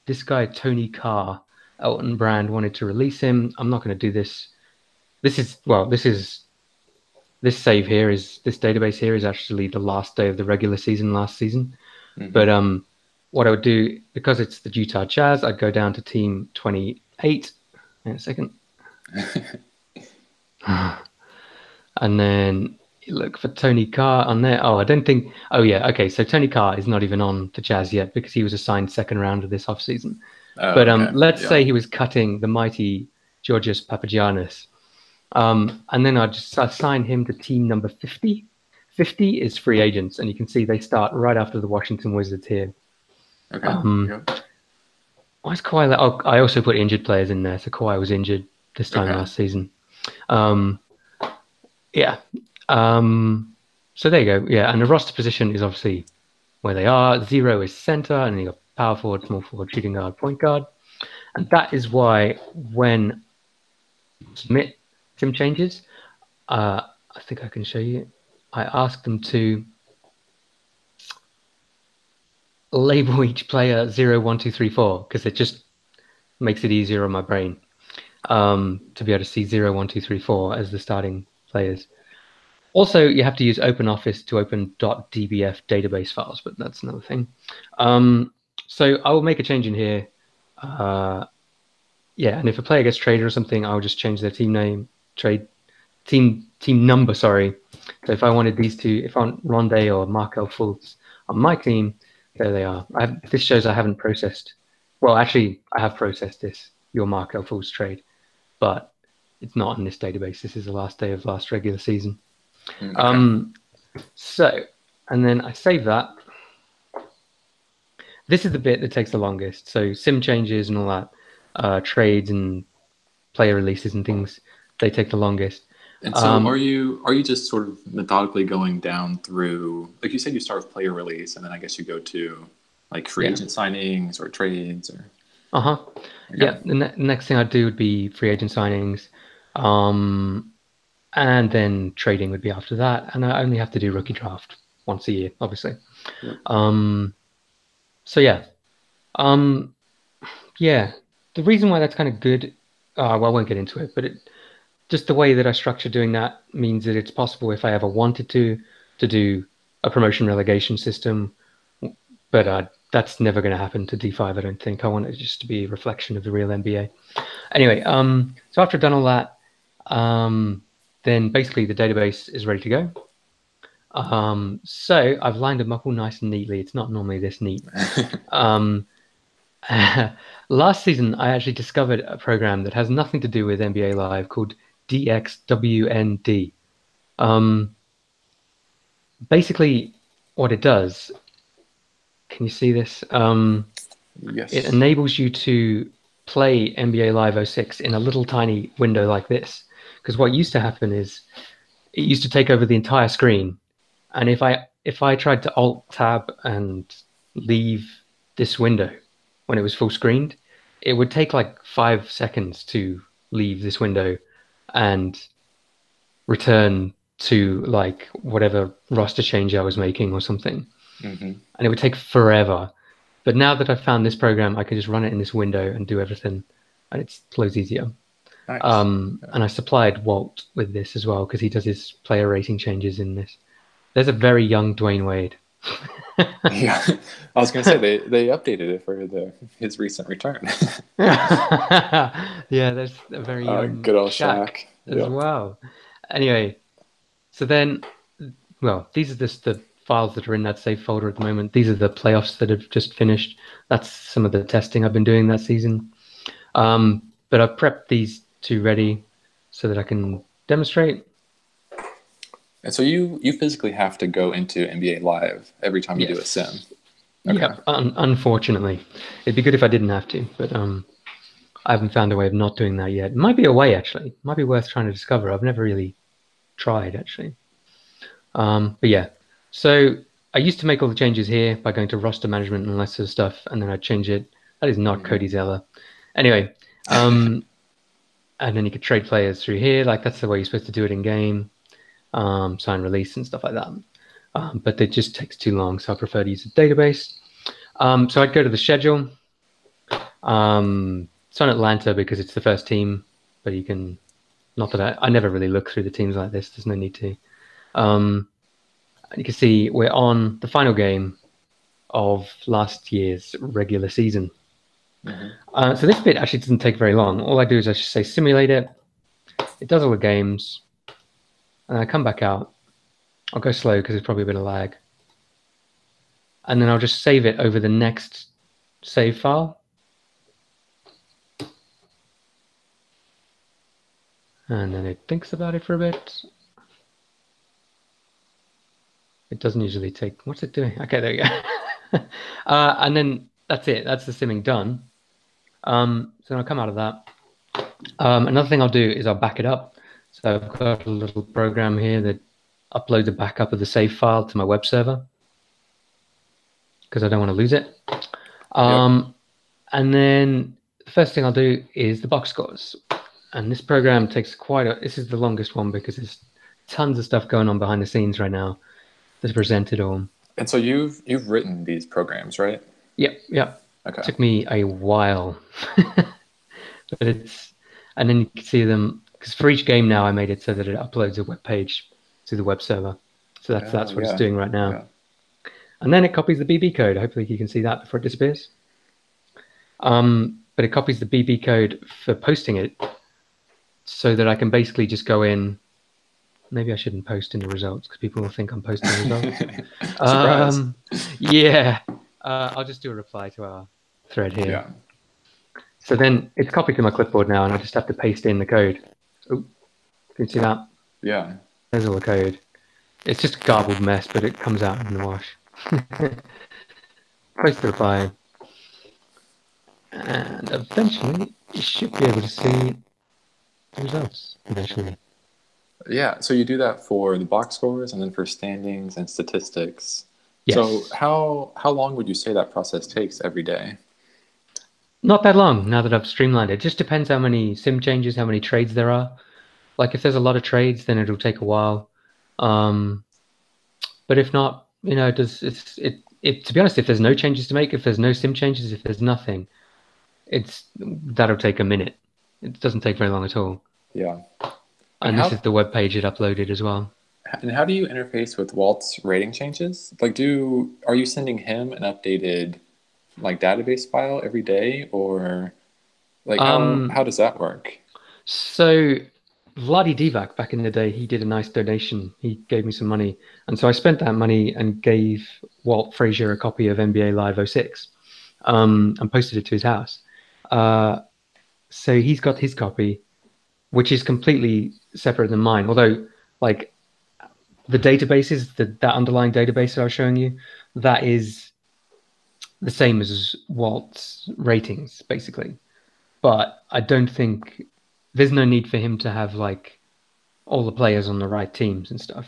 This guy, Tony Carr, Elton Brand wanted to release him. I'm not going to do this. This save here this database here is actually the last day of the regular season last season. Mm-hmm. But what I would do, because it's the Utah Jazz, I'd go down to team 28 in a second. And then look for Tony Carr on there. Oh, I don't think. Oh, yeah. Okay. So Tony Carr is not even on the Jazz yet because he was assigned second round of this offseason. But let's say he was cutting the mighty Georgios Papagiannis. And then I'd just assign him to team number 50. 50 is free agents, and you can see they start right after the Washington Wizards here. Okay. Why is Kawhi? Oh, I also put injured players in there. So Kawhi was injured this time last season. Yeah. So there you go. Yeah, and the roster position is obviously where they are. 0 is center, and you got power forward, small forward, shooting guard, point guard, and that is why when submit sim changes, I think I can show you. I asked them to label each player 0, 1, 2, 3, 4 because it just makes it easier on my brain to be able to see 0, 1, 2, 3, 4 as the starting players. Also, you have to use OpenOffice to open .dbf database files, but that's another thing. So I will make a change in here. Yeah, and if a player gets traded or something, I'll just change their team name, team number, sorry. So if I wanted these two, if I want Rondé or Markel Fultz on my team, there they are. This shows I haven't processed. Well, actually, I have processed your Markel Fultz trade, but it's not in this database. This is the last day of last regular season. Okay. So, and then I save that. This is the bit that takes the longest. So sim changes and all that, trades and player releases and things, they take the longest. And so are you just sort of methodically going down through, like you said, you start with player release, and then I guess you go to like free agent signings or trades or. Okay. Yeah. The next thing I'd do would be free agent signings. And then trading would be after that. And I only have to do rookie draft once a year, obviously. Yeah. So yeah. Yeah. The reason why that's kind of good, well, I won't get into it, but just the way that I structure doing that means that it's possible if I ever wanted to do a promotion relegation system, but that's never going to happen to D5, I don't think. I want it just to be a reflection of the real NBA. Anyway, so after I've done all that, then basically the database is ready to go. So I've lined them up all nice and neatly. It's not normally this neat. Last season, I actually discovered a program that has nothing to do with NBA Live called DXWND. Um, Basically, what it does, can you see this? It Yes. enables you to play NBA Live 06 in a little tiny window like this. Because what used to happen is it used to take over the entire screen, and if I tried to Alt Tab and leave this window when it was full screened, it would take like 5 seconds to leave this window and return to like whatever roster change I was making or something. Hmm. And it would take forever. But now that I've found this program, I can just run it in this window and do everything, and it's loads easier. Nice. And I supplied Walt with this as well because he does his player rating changes in this. There's a very young Dwayne Wade. Yeah, I was gonna say they updated it for his recent return. Yeah, there's a very young Good old Shaq Shaq. as Yep. well. Anyway, so then, well, these are just the files that are in that save folder at the moment. These are the playoffs that have just finished. That's some of the testing I've been doing that season. But I've prepped these two ready so that I can demonstrate. And so you physically have to go into NBA Live every time you do a sim. Yes. Okay. Yep. Unfortunately, it'd be good if I didn't have to, but I haven't found a way of not doing that yet. It might be a way actually. It might be worth trying to discover. I've never really tried actually. But yeah. So I used to make all the changes here by going to roster management and all that sort of stuff, and then I'd change it. That is not Hmm. Cody Zeller. Anyway, and then you could trade players through here. Like that's the way you're supposed to do it in game. Sign release and stuff like that. But it just takes too long, so I prefer to use a database. So I'd go to the schedule. It's on Atlanta because it's the first team, but you can, not that I never really look through the teams like this. There's no need to. You can see we're on the final game of last year's regular season. Hmm. So this bit actually doesn't take very long. All I do is I just say simulate it. It does all the games. And I come back out. I'll go slow because there's probably a bit of lag. And then I'll just save it over the next save file. And then it thinks about it for a bit. It doesn't usually take, what's it doing? Okay, there you go. And then that's it. That's the simming done. So I'll come out of that. Another thing I'll do is I'll back it up. So I've got a little program here that uploads a backup of the save file to my web server because I don't want to lose it. Yep. And then the first thing I'll do is the box scores. And this program takes this is the longest one because there's tons of stuff going on behind the scenes right now that's presented all. And so you've written these programs, right? Yep. Okay. Took me a while. But and then you can see them, because for each game now I made it so that it uploads a web page to the web server. So that's what it's Yeah. doing right now. Yeah. And then it copies the BB code. Hopefully you can see that before it disappears. But it copies the BB code for posting it so that I can basically just go in. Maybe I shouldn't post in the results because people will think I'm posting results. Surprise. Yeah. I'll just do a reply to our thread here. Yeah. So then it's copied to my clipboard now, and I just have to paste in the code. Oh, can you see that? Yeah. There's all the code. It's just a garbled mess, but it comes out in the wash. Post the reply. And eventually, you should be able to see the results. Eventually. Yeah. So you do that for the box scores and then for standings and statistics. Yes. So how long would you say that process takes every day? Not that long now that I've streamlined it. Just depends how many sim changes, how many trades there are. Like if there's a lot of trades, then it'll take a while. But if not, it does. To be honest, if there's no changes to make, if there's no sim changes, if there's nothing, that'll take a minute. It doesn't take very long at all. Yeah. And this is the web page it uploaded as well. And how do you interface with Walt's rating changes? Like, are you sending him an updated like database file every day, or like how does that work? So Vladi Divac back in the day, he did a nice donation. He gave me some money, and so I spent that money and gave Walt Frazier a copy of NBA Live 06, and posted it to his house. So he's got his copy, which is completely separate than mine. Although, like the databases, that underlying database that I was showing you, that is the same as Walt's ratings, basically. But I don't think there's no need for him to have like all the players on the right teams and stuff.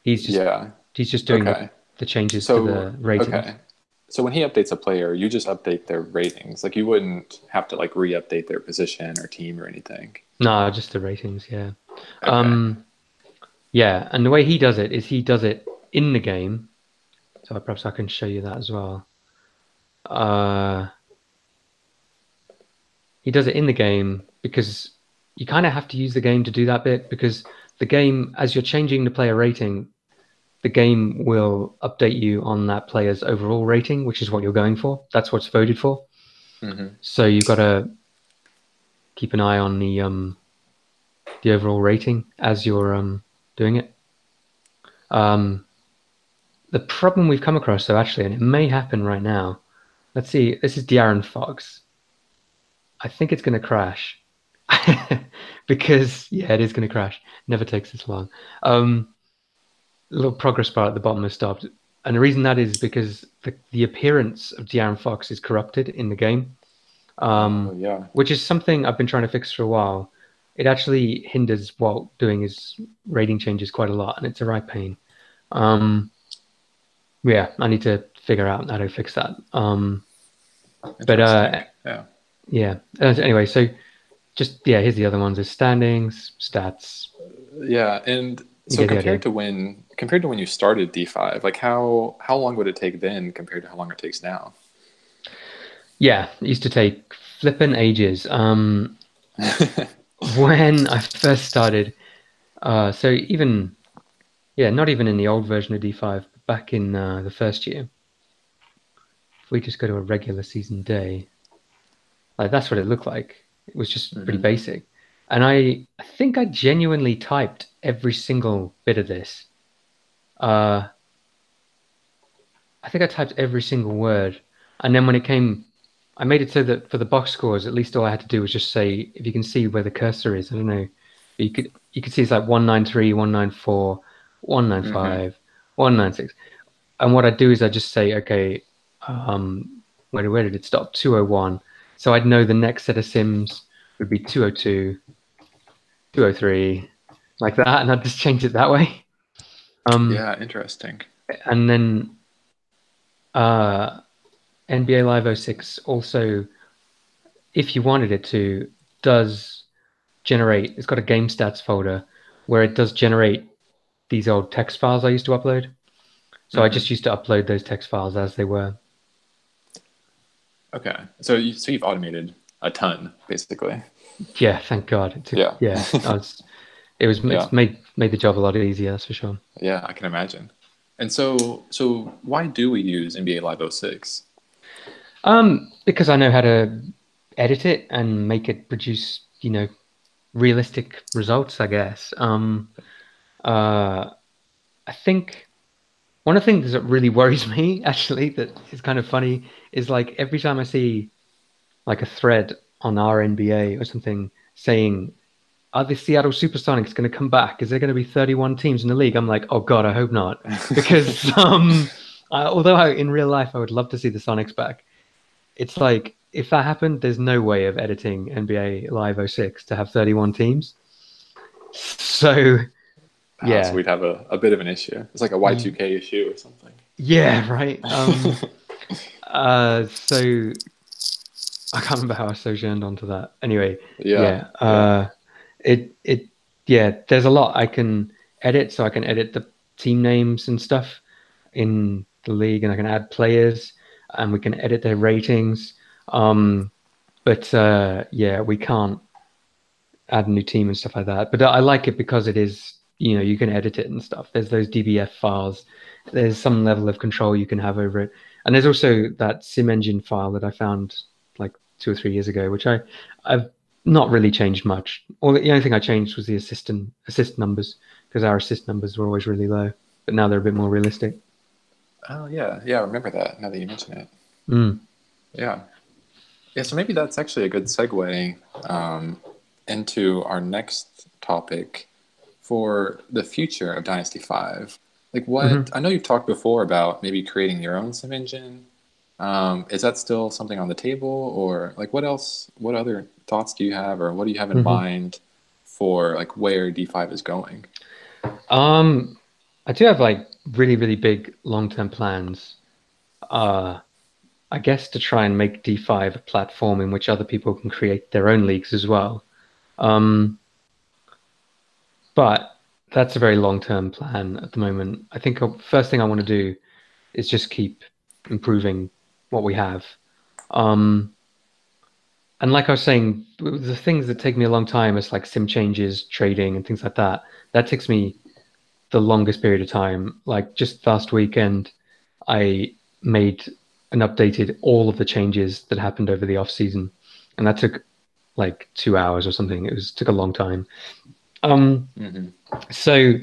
He's just Yeah. he's just doing Okay. the changes to So the ratings. okay. So when he updates a player, you just update their ratings. Like you wouldn't have to like re-update their position or team or anything. No, just the ratings, yeah. Okay. Yeah, and the way he does it is he does it in the game. So perhaps I can show you that as well. Uh, he does it in the game because you kind of have to use the game to do that bit because the game, as you're changing the player rating, the game will update you on that player's overall rating, which is what you're going for. That's what's voted for. Mm-hmm. So you've got to keep an eye on the overall rating as you're doing it. The problem we've come across, though, actually, and it may happen right now. Let's see. This is De'Aaron Fox. I think it's going to crash because yeah, it is going to crash. Never takes this long. A little progress bar at the bottom has stopped, and the reason that is because the appearance of De'Aaron Fox is corrupted in the game, Oh yeah. which is something I've been trying to fix for a while. It actually hinders Walt doing his rating changes quite a lot, and it's a right pain. Yeah, I need to figure out how to fix that. But Interesting. Yeah. yeah. Anyway, so just yeah, here's the other ones: is standings, stats. Yeah. And You so get the idea. compared to when you started D5, like how long would it take then compared to how long it takes now? Yeah, it used to take flippin' ages. When I first started, so even yeah, not even in the old version of D5, but back in the first year, if we just go to a regular season day, like that's what it looked like. It was just pretty Mm-hmm. basic. And I think I genuinely typed every single bit of this. Uh, I think I typed every single word. And then when it came, I made it so that for the box scores, at least all I had to do was just say, if you can see where the cursor is, I don't know, but you could see it's like 193, 194, Mm-hmm. 195, 196. And what I do is I just say, okay, where did it stop? 201. So I'd know the next set of sims would be 202, 203, like that, and I'd just change it that way. Um, Yeah, interesting. and then uh, NBA Live '06 also, if you wanted it to, does generate. It's got a game stats folder where it does generate these old text files I used to upload. So I Mm-hmm. just used to upload those text files as they were. Okay. So you've automated a ton, basically. Yeah, thank God. It took, Yeah. yeah, Yeah. it's made the job a lot easier, that's for sure. Yeah, I can imagine. And so why do we use NBA Live '06? Because I know how to edit it and make it produce, realistic results, I guess. Uh, I think one of the things that really worries me, actually, that is kind of funny, is like every time I see like a thread on our NBA or something saying, "Are the Seattle Supersonics going to come back? Is there going to be 31 teams in the league?" I'm like, "Oh God, I hope not," because although in real life I would love to see the Sonics back, it's like if that happened, there's no way of editing NBA Live '06 to have 31 teams. So So yeah, we'd have a bit of an issue. It's like a Y2K issue or something. yeah, right. So I can't remember how I sojourned onto that. Anyway, Yeah, yeah, yeah. it yeah. There's a lot I can edit, so I can edit the team names and stuff in the league, and I can add players, and we can edit their ratings. But yeah, we can't add a new team and stuff like that. But I like it because it is, you can edit it and stuff. There's those DBF files. There's some level of control you can have over it. And there's also that sim engine file that I found like 2 or 3 years ago, which I've not really changed much. The only thing I changed was the assist numbers because our assist numbers were always really low, but now they're a bit more realistic. Oh yeah, yeah. I remember that. Now that you mention it. Mm. Yeah. Yeah, so maybe that's actually a good segue into our next topic for the future of Dynasty 5. Like, what Hmm. I know you've talked before about maybe creating your own sim engine. Is that still something on the table, or like what else? What other thoughts do you have, or what do you have in Hmm. mind for like where D5 is going? Um, I do have like really, really big long-term plans. Uh, I guess to try and make D5 a platform in which other people can create their own leagues as well. Um, but that's a very long-term plan at the moment. I think the first thing I want to do is just keep improving what we have. Um, and like I was saying, the things that take me a long time is like sim changes, trading, and things like that. That takes me the longest period of time. Like just last weekend, I made and updated all of the changes that happened over the off season, and that took like 2 hours or something. Took a long time. Um, Hmm. so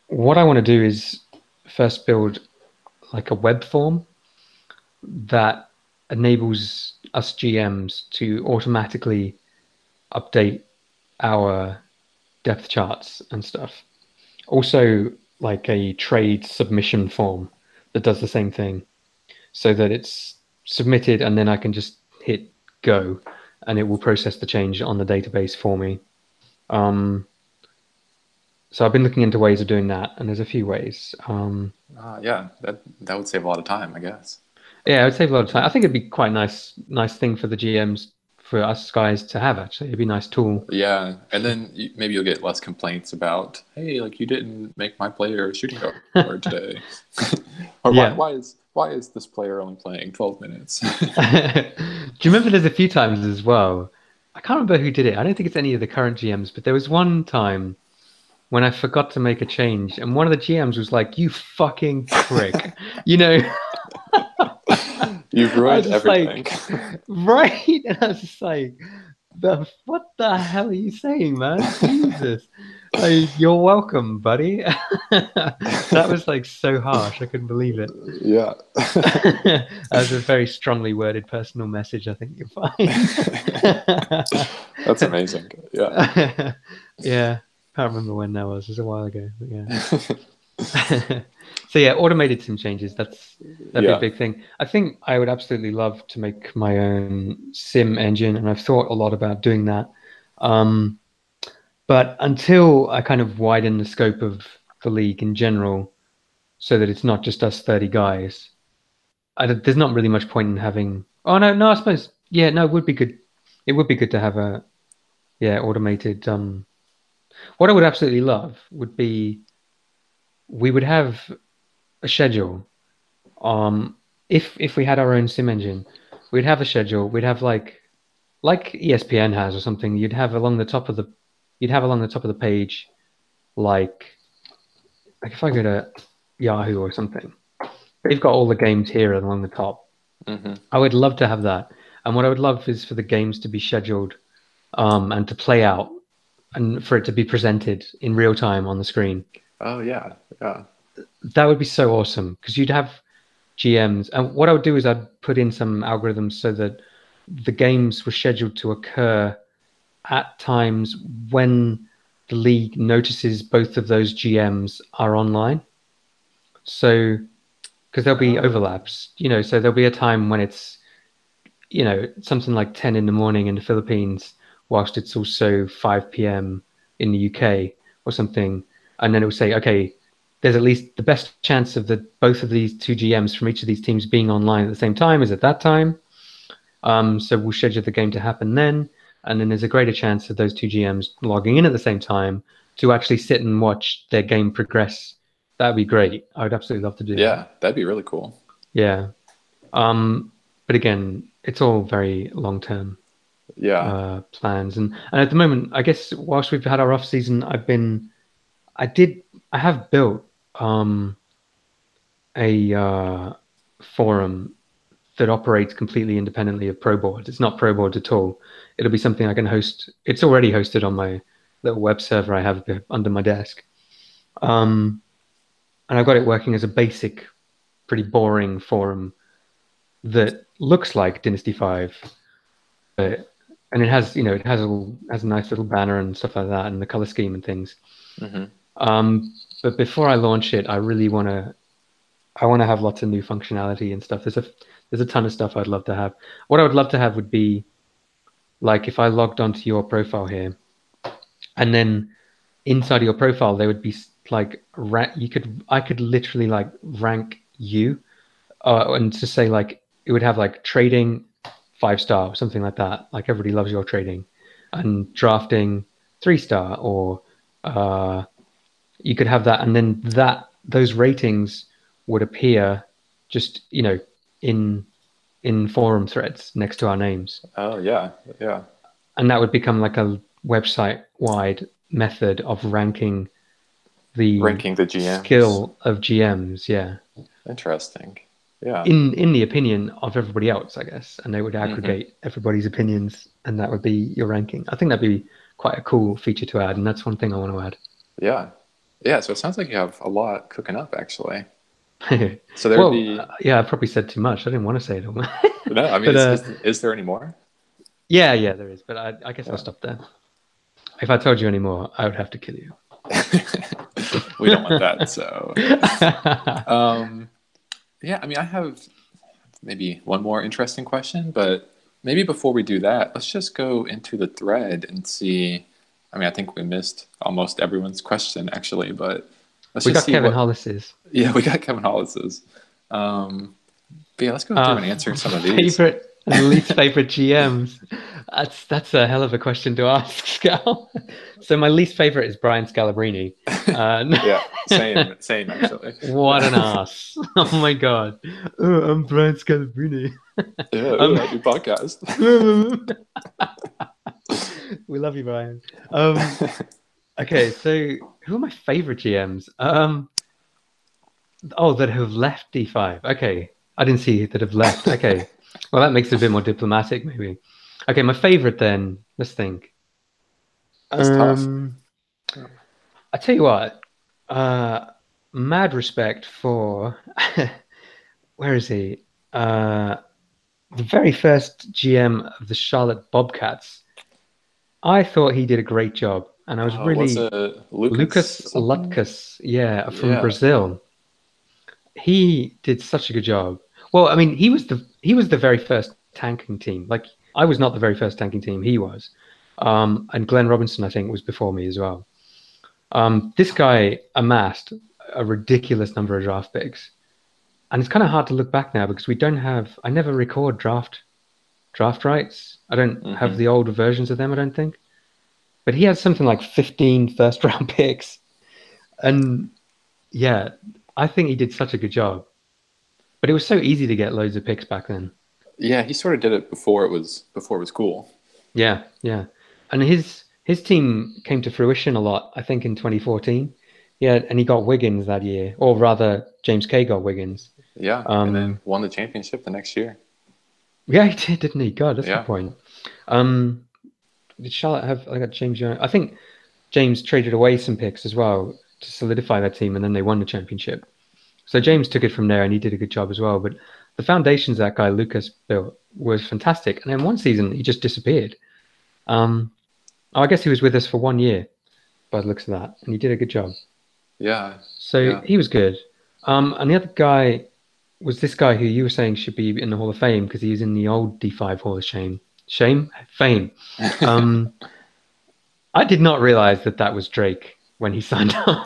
what I want to do is first build like a web form that enables us GMs to automatically update our depth charts and stuff. Also, like a trade submission form that does the same thing, so that it's submitted and then I can just hit go and it will process the change on the database for me. Um, so I've been looking into ways of doing that, and there's a few ways. Yeah, that would save a lot of time, I guess. Yeah, it would save a lot of time. I think it'd be quite nice thing for the GMs, for us guys to have. Actually, it'd be a nice tool. Yeah, and then maybe you'll get less complaints about, hey, like you didn't make my player a shooting guard today, or Yeah. why is this player only playing 12 minutes? Do you remember there's a few times as well? I can't remember who did it. I don't think it's any of the current GMs, but there was one time when I forgot to make a change, and one of the GMs was like, "You fucking prick," you know. You've I ruined was just everything. like, right, and I was just like, what the hell are you saying, man? Jesus, like, you're welcome, buddy. That was like so harsh. I couldn't believe it. Yeah. That was a very strongly worded personal message, I think you'll find. That's amazing. Yeah. Yeah, can't remember when that was. It was a while ago, but yeah. So yeah, automated sim changes. That'd be a Yeah. big thing. I think I would absolutely love to make my own sim engine, and I've thought a lot about doing that. Um, but until I kind of widen the scope of the league in general, so that it's not just us 30 guys, there's not really much point in having. Oh no, no, I suppose yeah, no, it would be good. It would be good to have a yeah automated. What I would absolutely love would be we would have a schedule. If we had our own sim engine, we'd have a schedule. We'd have like ESPN has or something. You'd have along the top of the page like if I go to Yahoo or something, they've got all the games here along the top. Hmm. I would love to have that. And what I would love is for the games to be scheduled and to play out and for it to be presented in real time on the screen. Oh yeah. Yeah. That would be so awesome because you'd have GMs. And what I would do is I'd put in some algorithms so that the games were scheduled to occur at times when the league notices both of those GMs are online. So, because there'll be Oh. overlaps, so there'll be a time when it's, something like 10 in the morning in the Philippines, whilst it's also 5 p.m. in the UK or something. And then it will say, okay, there's at least the best chance of both of these two GMs from each of these teams being online at the same time is at that time. So we'll schedule the game to happen then. And then there's a greater chance of those two GMs logging in at the same time to actually sit and watch their game progress. That would be great. I would absolutely love to do that. Yeah, that'd be really cool. Yeah. But again, it's all very long term Yeah. plans. And at the moment, I guess whilst we've had our off season, I did, I have built um, a forum that operates completely independently of Pro Board. It's not Pro Board at all. It'll be something I can host. It's already hosted on my little web server I have under my desk. Um, and I've got it working as a basic, pretty boring forum that looks like Dynasty 5, but and it has has a nice little banner and stuff like that, and the color scheme and things. Mm-hmm. But before I launch it, I want to have lots of new functionality and stuff. There's a ton of stuff I'd love to have. What I would love to have would be like if I logged onto your profile here, and then inside of your profile there would be like I could literally like rank you, and to say like it would have like trading 5 star or something like that. Like everybody loves your trading, and drafting 3 star, or you could have that, and then those ratings would appear just in forum threads next to our names, Oh yeah, yeah. and that would become like a website wide method of ranking the Ranking the GMs. skill of GMs. Yeah, Interesting. Yeah. in the opinion of everybody else, I guess, and they would Mm-hmm. aggregate everybody's opinions, and that would be your ranking. I think that'd be quite a cool feature to add, and that's one thing I want to Yeah. Yeah. So it sounds like you have a lot cooking up, actually. add. So there would Well, be yeah, I probably said too much. I didn't want to say it all. no. I mean, But is there any more? yeah, there is. But I guess I'll Yeah. stop there. If I told you any more, I would have to kill you. We don't want that. So, um, yeah. I mean, I have maybe one more interesting question, but maybe before we do that, let's just go into the thread and see. I mean, I think we missed almost everyone's question actually, but let's We just got see Kevin what. Hollis's Yeah, we got Kevin Hollis's. Um, but yeah, let's go through and answer some of these. favorite and least favorite GMs. That's a hell of a question to ask, Scal. So my least favorite is Brian Scalabrine. Yeah, same actually. What an ass! Oh my god, I'm Brian Scalabrine. Yeah, ooh, Um, I do podcast. we love you, Brian. Okay, so who are my favorite GMs? Oh, that have left D5. Okay, I didn't see that have left. Okay, well that makes it a bit more diplomatic, maybe. Okay, my favorite then. Let's think. That's tough. Um, I tell you what. Uh, Mad respect for where is he? Uh, the very first GM of the Charlotte Bobcats. I thought he did a great job, and I was Was really it Lucas Lucas something? Lutkus, yeah, from Yeah. Brazil. He did such a good job. Well, I mean, he was the very first tanking team. Like I was not the very first tanking team. He was, and Glenn Robinson, I think, was before me as well. This guy amassed a ridiculous number of draft picks, and it's kind of hard to look back now because we don't have. I never record draft rights. I don't have Hmm. the older versions of them. I don't think, but he had something like 15 first round picks, and yeah, I think he did such a good job. But it was so easy to get loads of picks back then. Yeah, he sort of did it before it was cool. Yeah, yeah. And his team came to fruition a lot, I think, in 2014. Yeah, and he got Wiggins that year, or rather, James Kay got Wiggins. Yeah, and then Um, won the championship the next year. yeah, he did, didn't he? God, that's a good Yeah. point. Um, did Charlotte have? I got James Jones. I think James traded away some picks as well to solidify that team, and then they won the championship. So Hmm. James took it from there, and he did a good job as well. But the foundations that guy Lucas built was fantastic. And then one season he just disappeared. Um, I guess he was with us for 1 year by the looks of that, and he did a good job. Yeah. So Yeah. he was good. And the other guy was this guy who you were saying should be in the Hall of Fame because he was in the old D5 Hall of Shame. Fame. Um, I did not realize that that was Drake when he signed off.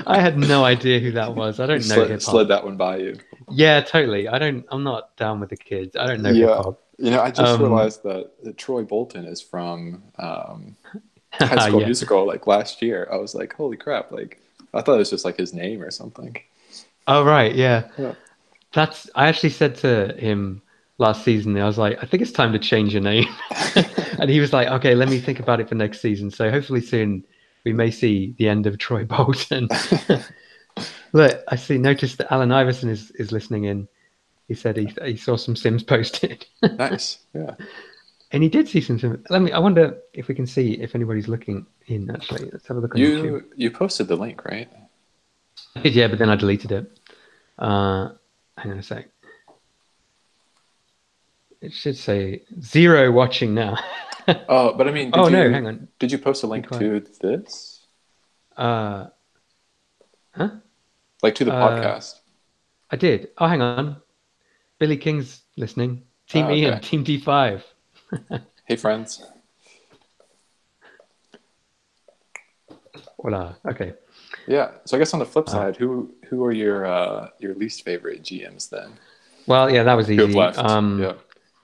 I had no idea who that was. I You don't know hip slid hop. that one by you. Yeah, totally. I'm not down with the kids. I don't know hip Yeah. hop. I just Um, realized that Troy Bolton is from High School yeah. Musical like last year. I was like, holy crap! Like I thought it was just like his name or something. Oh, right. Yeah. Yeah. I actually said to him last season, I was like, I think it's time to change your name. And he was like, okay, let me think about it for next season. So hopefully soon we may see the end of Troy Bolton. Look, noticed that Alan Iverson is listening in. He said he saw some Sims posted. Nice. Yeah. And he did see some Sims. I wonder if we can see if anybody's looking in actually. Let's have a look on YouTube. You posted the link, right? I did, yeah, but then I deleted it. Uh, Hang on a sec. It should say 0 watching now. Oh, but I mean, Oh no, hang on. did you post a Be link quiet. to this? Uh, huh? Like to the Uh, podcast? I did. Oh, hang on. Billy King's listening. Team Oh, Ian, okay. Team D5. Hey, friends. Voila. Okay. Yeah. So I guess on the flip Uh, side, who are your least favorite GMs then? well, yeah, that was Who have easy. left? Yeah.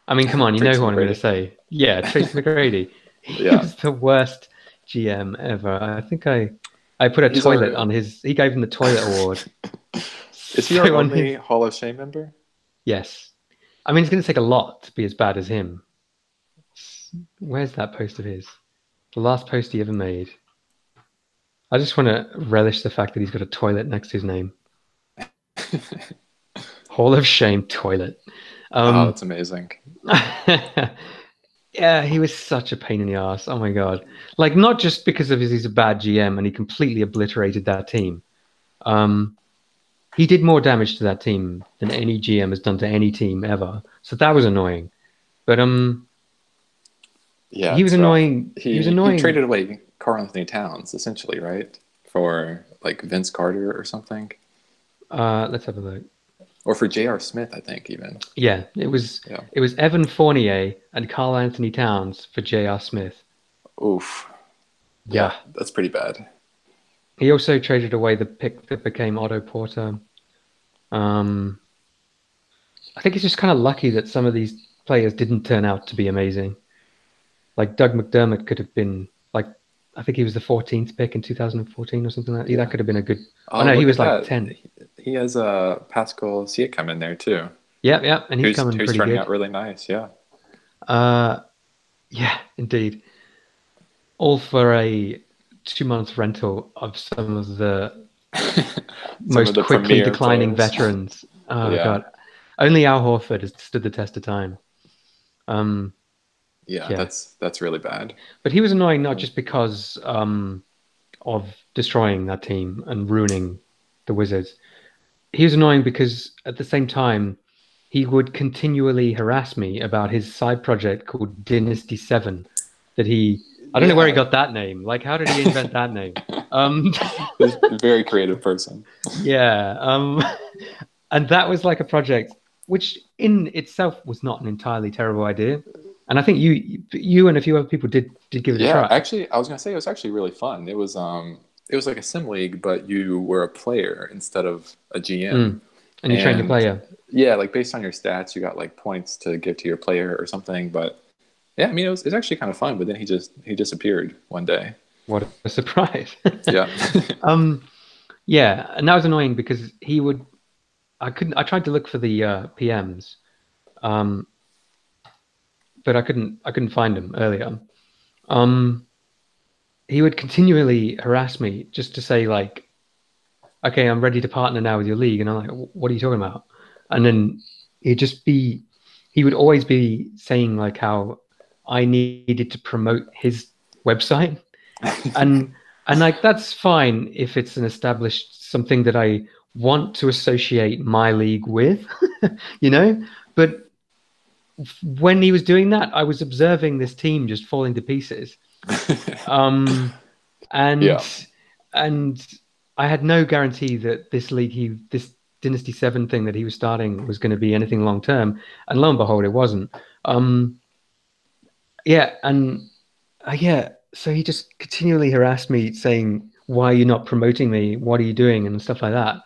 I mean, come on, you know Tracy who I'm going to McGrady. say. Yeah, Tracy McGrady. He Yeah. was the worst GM ever. I think I put a He's toilet our. on his. He gave him the toilet award. Is he our So on only his. Hall of Shame member? Yes. I mean, it's going to take a lot to be as bad as him. Where's that post of his? The last post he ever made. I just want to relish the fact that he's got a toilet next to his name. Hall of Shame toilet. Oh, that's amazing. Yeah, he was such a pain in the ass. Oh my god! Like not just because of he's a bad GM and he completely obliterated that team. Um, he did more damage to that team than any GM has done to any team ever. So that was annoying. But Yeah, he was it's rough. annoying. He was He annoying. traded away Karl Anthony Towns essentially, right? For like Vince Carter or something, Let's have a look. or for J.R. Smith, I think even. Yeah, it was Yeah. Evan Fournier and Carl Anthony Towns for J.R. Smith. Oof. Yeah, Yeah. that's pretty bad. He also traded away the pick that became Otto Porter. Um, I think it's just kind of lucky that some of these players didn't turn out to be amazing. Like Doug McDermott could have been like, I think he was the 14th pick in 2014 or something like that. Yeah. That could have been a good. Oh Oh, no, he look was at like that. 10. He has Pascal Siakam in there too. Yeah, and he's coming Who's pretty turning good. out really nice. Yeah. Uh, yeah, indeed. All for a 2 month rental of some of the Some of most the quickly premier declining players. veterans. Oh Yeah. god, only Al Horford has stood the test of time. Yeah, Yeah, that's really bad. but he was annoying not just because of destroying that team and ruining the Wizards. He was annoying because at the same time he would continually harass me about his side project called Dynasty 7 that he I don't know where he Yeah. got that name. Like how did he invent that name? Um He's a very creative person. yeah, and that was like a project which in itself was not an entirely terrible idea. And I think you and a few other people did give it a Yeah, try. actually, I was gonna say it was actually really fun. It was like a sim league, but you were a player instead of a GM. And you train your And player. yeah, like based on your stats, you got like points to give to your player or something. But yeah, I mean, it was actually kind of fun. But then he disappeered one day. What a surprise. Yeah, Yeah, and that was annoying because he would. I tried to look for the PMs, um, but I couldn't. I couldn't find them earlier. Um, he would continually harass me just to say like, "Okay, I'm ready to partner now with your league," and I'm like, "What are you talking about?" And then he'd just be. He would always be saying like how I needed to promote his website, and like that's fine if it's an established something that I want to associate my league with, you know. But when he was doing that, I was observing this team just falling to pieces, um, yeah, and and I had no guarantee that this Dynasty 7 thing that he was starting was going to be anything long term, and lo and behold, it wasn't. Um, yeah, and yeah, so he just continually harassed me saying, "Why are you not promoting me? What are you doing?" and stuff like that,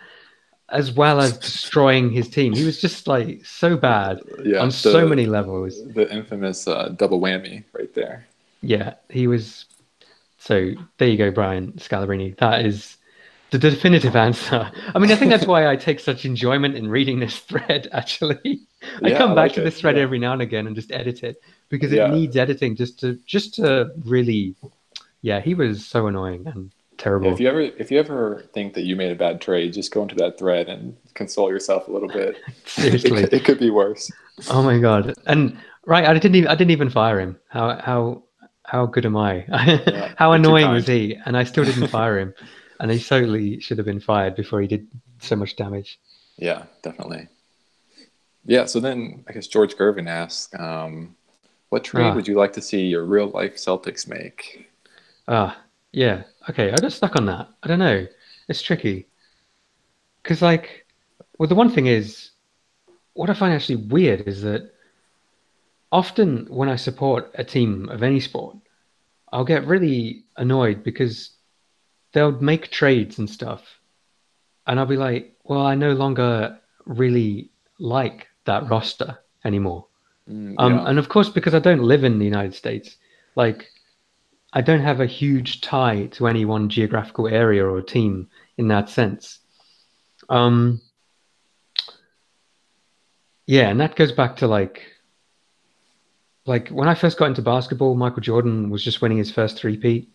as well as destroying his team. He was just like so bad on yeah. so many levels. The infamous double whammy right there. Yeah, he was. So there you go, Brian Scalabrine. That is the definitive answer. I mean, I think that's why I take such enjoyment in reading this thread, actually. I Yeah, I come back like to it. this thread Yeah, every now and again and just edit it because it yeah. needs editing just to really. Yeah, he was so annoying and Yeah, terrible. if you ever think that you made a bad trade, just go into that thread and console yourself a little bit. Seriously. It could be worse. Oh my God. And right, I didn't even fire him. How good am I? Yeah, How you're too annoying was kind. he? And I still didn't fire him. And he totally should have been fired before he did so much damage. Yeah, definitely. Yeah, so then I guess George Gervin asked, what trade Ah, would you like to see your real life Celtics make? yeah. Okay, I got stuck on that. I don't know. It's tricky because, like, well, the one thing is, what I find actually weird is that often when I support a team of any sport, I'll get really annoyed because they'll make trades and stuff, and I'll be like, well, I no longer really like that roster anymore. Yeah. And of course, because I don't live in the United States, like I don't have a huge tie to any one geographical area or team in that sense. Um, yeah, and that goes back to like when I first got into basketball, Michael Jordan was just winning his first three-peat.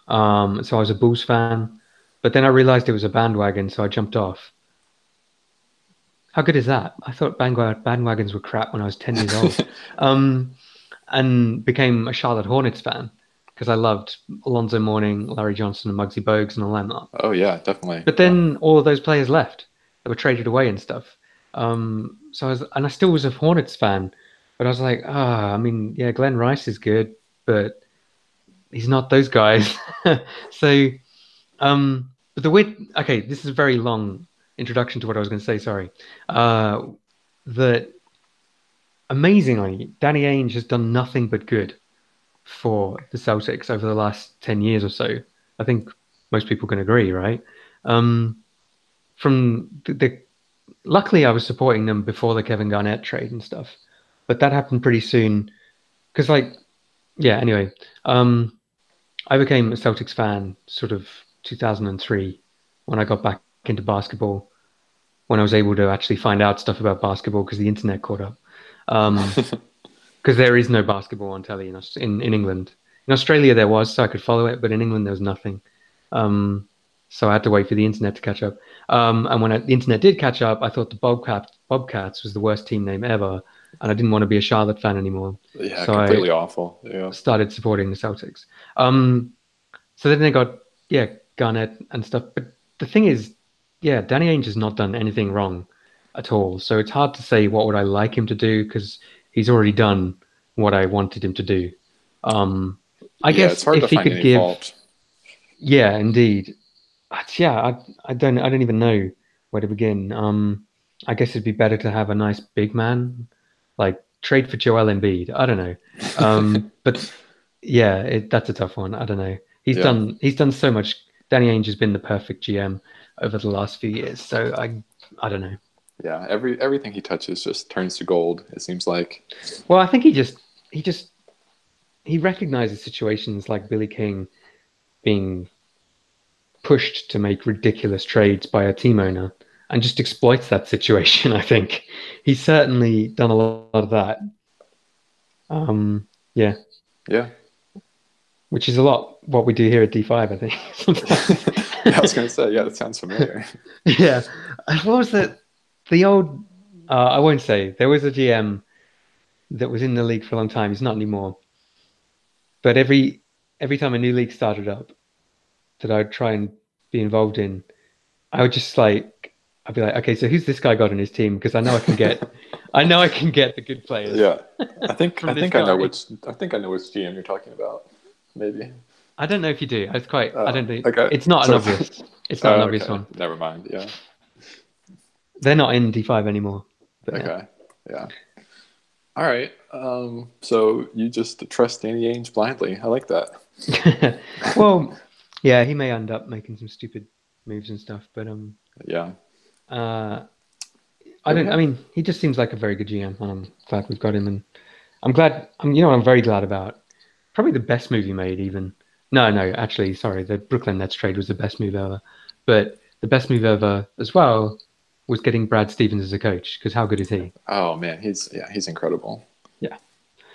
So I was a Bulls fan, but then I realized it was a bandwagon, so I jumped off. How good is that? I thought bandwagons were crap when I was 10 years old. Um, and became a Charlotte Hornets fan because I loved Alonzo Mourning, Larry Johnson, and Muggsy Bogues and all that lot. Oh yeah, definitely. But Yeah. then all of those players left. They were traded away and stuff. And I still was a Hornets fan, but I was like, I mean, yeah, Glenn Rice is good, but he's not those guys. So, but the weird, okay, this is a very long introduction to what I was going to say. Sorry. That amazingly, Danny Ainge has done nothing but good for the Celtics over the last 10 years or so. I think most people can agree, right? Um, from luckily, I was supporting them before the Kevin Garnett trade and stuff, but that happened pretty soon. Because, like, yeah, anyway, I became a Celtics fan sort of 2003 when I got back into basketball, when I was able to actually find out stuff about basketball because the internet caught up. Um, because there is no basketball on telly in England. In Australia, there was, so I could follow it, but in England, there was nothing. Um, so I had to wait for the internet to catch up. And when the internet did catch up, I thought the Bobcats was the worst team name ever, and I didn't want to be a Charlotte fan anymore. Yeah, So I completely awful. Yeah. started supporting the Celtics. Um, so then they got yeah Garnett and stuff. But the thing is, yeah, Danny Ainge has not done anything wrong at all. So it's hard to say what would I like him to do because he's already done what I wanted him to do. Um, I Yeah, it's guess hard to if he find could any give, fault. yeah, indeed, yeah, I don't even know where to begin. I guess it'd be better to have a nice big man, like trade for Joel Embiid. I don't know. But yeah, that's a tough one. I don't know. Yeah. He's done so much. Danny Ainge has been the perfect GM over the last few years. So I don't know. Yeah, everything he touches just turns to gold, it seems like. Well, I think he just he recognizes situations like Billy King being pushed to make ridiculous trades by a team owner and just exploits that situation. I think he's certainly done a lot of that. Yeah, Yeah. which is a lot what we do here at D5, I think, sometimes. Yeah, I was gonna say, yeah, that sounds familiar. Yeah. What was it? The old, I won't say. There was a GM that was in the league for a long time. He's not anymore. But every time a new league started up that I'd try and be involved in, I would just like I'd be like, okay, so who's this guy got in his team? Because I know I can get the good players Yeah. I think from I this think I know guy. which GM you're talking about. Maybe. I don't know if you do. I Oh, don't know. okay. It's not an So obvious. It's not an obvious okay. one. Never mind. Yeah. They're not in D5 anymore. But yeah. Okay. Yeah. All right. So you just trust Danny Ainge blindly. I like that. Well, yeah, he may end up making some stupid moves and stuff, but Yeah. uh, I Yeah, we don't. I have. mean, he just seems like a very good GM, and I'm glad we've got him. And I'm glad. You know what I'm very glad about? Probably the best move he made. Even no, actually, sorry, the Brooklyn Nets trade was the best move ever. But the best move ever as well was getting Brad Stevens as a coach. Because how good is he? Oh man, he's incredible. Yeah,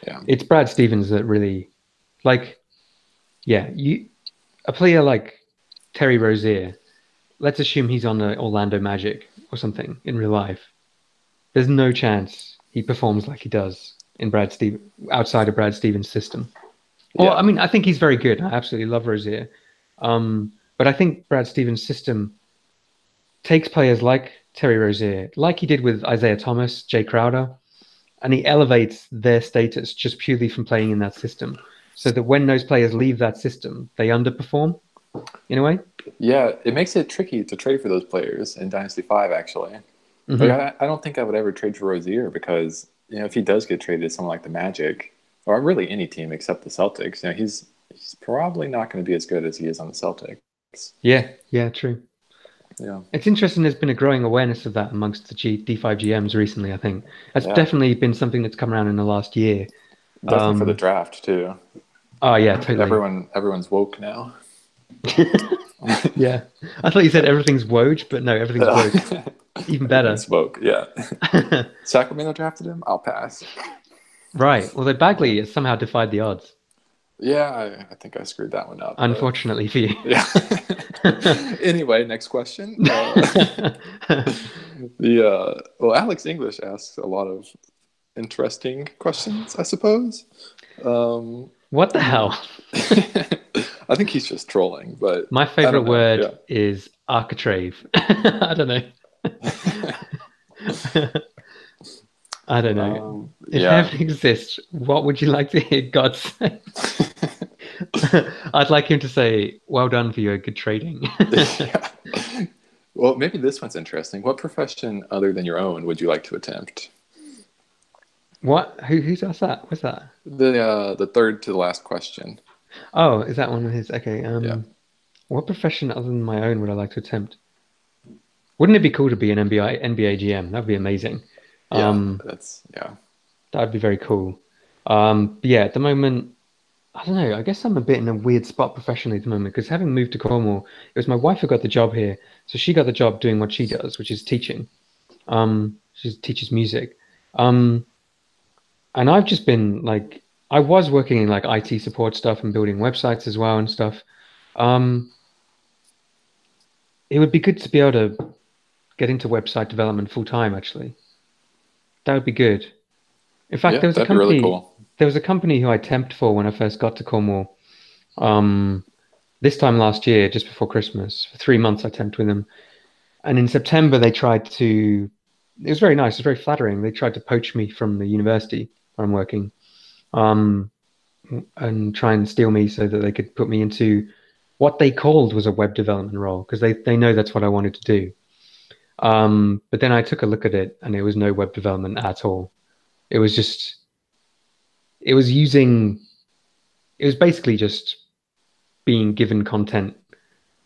Yeah. it's Brad Stevens that really like. Yeah, you a player like Terry Rozier. Let's assume he's on the Orlando Magic or something in real life. There's no chance he performs like he does in outside of Brad Stevens' system. Or I Yeah. mean, I think he's very good. I absolutely love Rozier. But I think Brad Stevens' system takes players like Terry Rozier, like he did with Isaiah Thomas, Jay Crowder, and he elevates their status just purely from playing in that system, so that when those players leave that system, they underperform in a way. Yeah, it makes it tricky to trade for those players in Dynasty 5, actually. Like, Hmm. I don't think I would ever trade for Rozier because, if he does get traded to someone like the Magic, or really any team except the Celtics, he's probably not going to be as good as he is on the Celtics. Yeah, yeah, true. Yeah, It's interesting. There's been a growing awareness of that amongst the D5 GMs recently. I think that's yeah, definitely been something that's come around in the last year. definitely for the Um, draft too. oh yeah, totally. Everyone's woke now. Yeah, I thought you said everything's Woj, but no, everything's woke. Even better. Everything's woke. Yeah, Sacramento drafted him. I'll pass. Right. Although Yeah, Bagley has somehow defied the odds, yeah. I think I screwed that one up, but unfortunately for you. yeah. Anyway, next question. Well, Alex English asks a lot of interesting questions, I suppose. Um, What the hell? I think he's just trolling, but My I favorite don't know. word Yeah. is architrave. I don't know. I don't know. If Yeah. heaven exists, what would you like to hear God say? I'd like him to say, "Well done for your good trading." Yeah. Well, maybe this one's interesting. What profession other than your own would you like to attempt? What? Who's asked that? What's that? The third to the last question. Oh, is that one of his? Okay. Yeah. What profession other than my own would I like to attempt? Wouldn't it be cool to be an NBA GM? That'd be amazing. Yeah. Um, That's yeah. that'd be very cool. But yeah, at the moment, I don't know. I guess I'm a bit in a weird spot professionally at the moment because having moved to Cornwall, it was my wife who got the job here. So she got the job doing what she does, which is teaching. She teaches music. Um, and I've just been like, I was working in like IT support stuff and building websites as well and stuff. Um, it would be good to be able to get into website development full time, actually. That would be good. In fact, Yeah, that'd be really cool. there was a company who I temped for when I first got to Cornwall. Um, this time last year, just before Christmas, for 3 months I temped with them. And in September, they tried to, it was very nice, it was very flattering. They tried to poach me from the university where I'm working, um, and try and steal me so that they could put me into what they called was a web development role, because they know that's what I wanted to do. But then I took a look at it and it was no web development at all. It was just, it was using, it was basically just being given content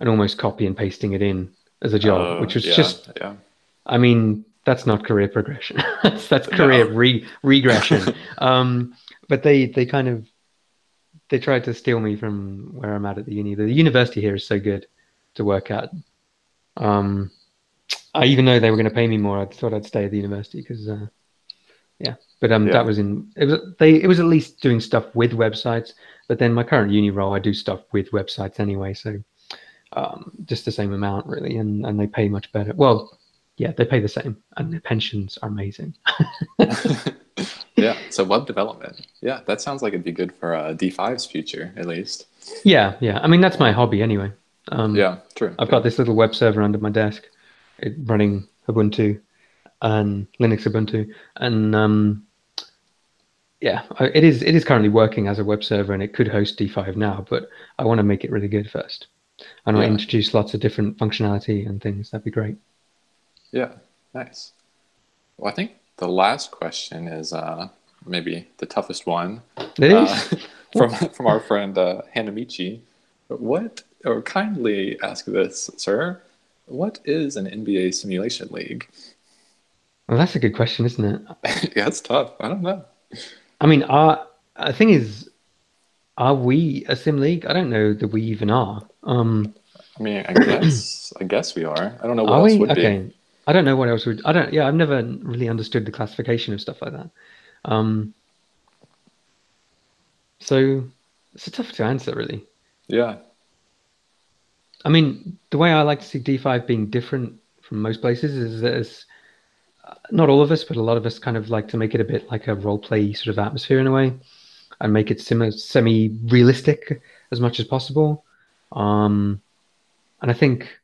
and almost copy and pasting it in as a job, which was Yeah, just, yeah. I mean, that's not career progression. That's career No. regression. But they kind of they tried to steal me from where I'm at the uni. The university here is so good to work at. Um, I even though they were going to pay me more, I thought I'd stay at the university because yeah. But that Yeah. was in it was at least doing stuff with websites. But then my current uni role, I do stuff with websites anyway, so just the same amount really, and they pay much better. Well, yeah, they pay the same, and their pensions are amazing. Yeah. So web development. Yeah, that sounds like it'd be good for D5's future, at least. Yeah, yeah. I mean, that's my hobby anyway. Yeah, true. I've got Yeah. this little web server under my desk, running Ubuntu and Linux Ubuntu, and yeah, it is currently working as a web server, and it could host D5 now, but I want to make it really good first. I want to Yeah. introduce lots of different functionality and things. That'd be great. Yeah. Nice. Well, I think the last question is maybe the toughest one It uh, is. from our friend Hanamichi. What, or kindly ask this, sir, what is an NBA simulation league? Well, that's a good question, isn't it? Yeah, it's tough. I don't know. I mean, the thing is, are we a sim league? I don't know that we even are. I mean, I guess we are. I don't know what Are else we? would be. Okay. I don't know what else would. I don't. Yeah, I've never really understood the classification of stuff like that. Um, so it's tough to answer, really. Yeah. I mean, the way I like to see D5 being different from most places is that not all of us, but a lot of us kind of like to make it a bit like a role play sort of atmosphere in a way, and make it semi realistic as much as possible. And I think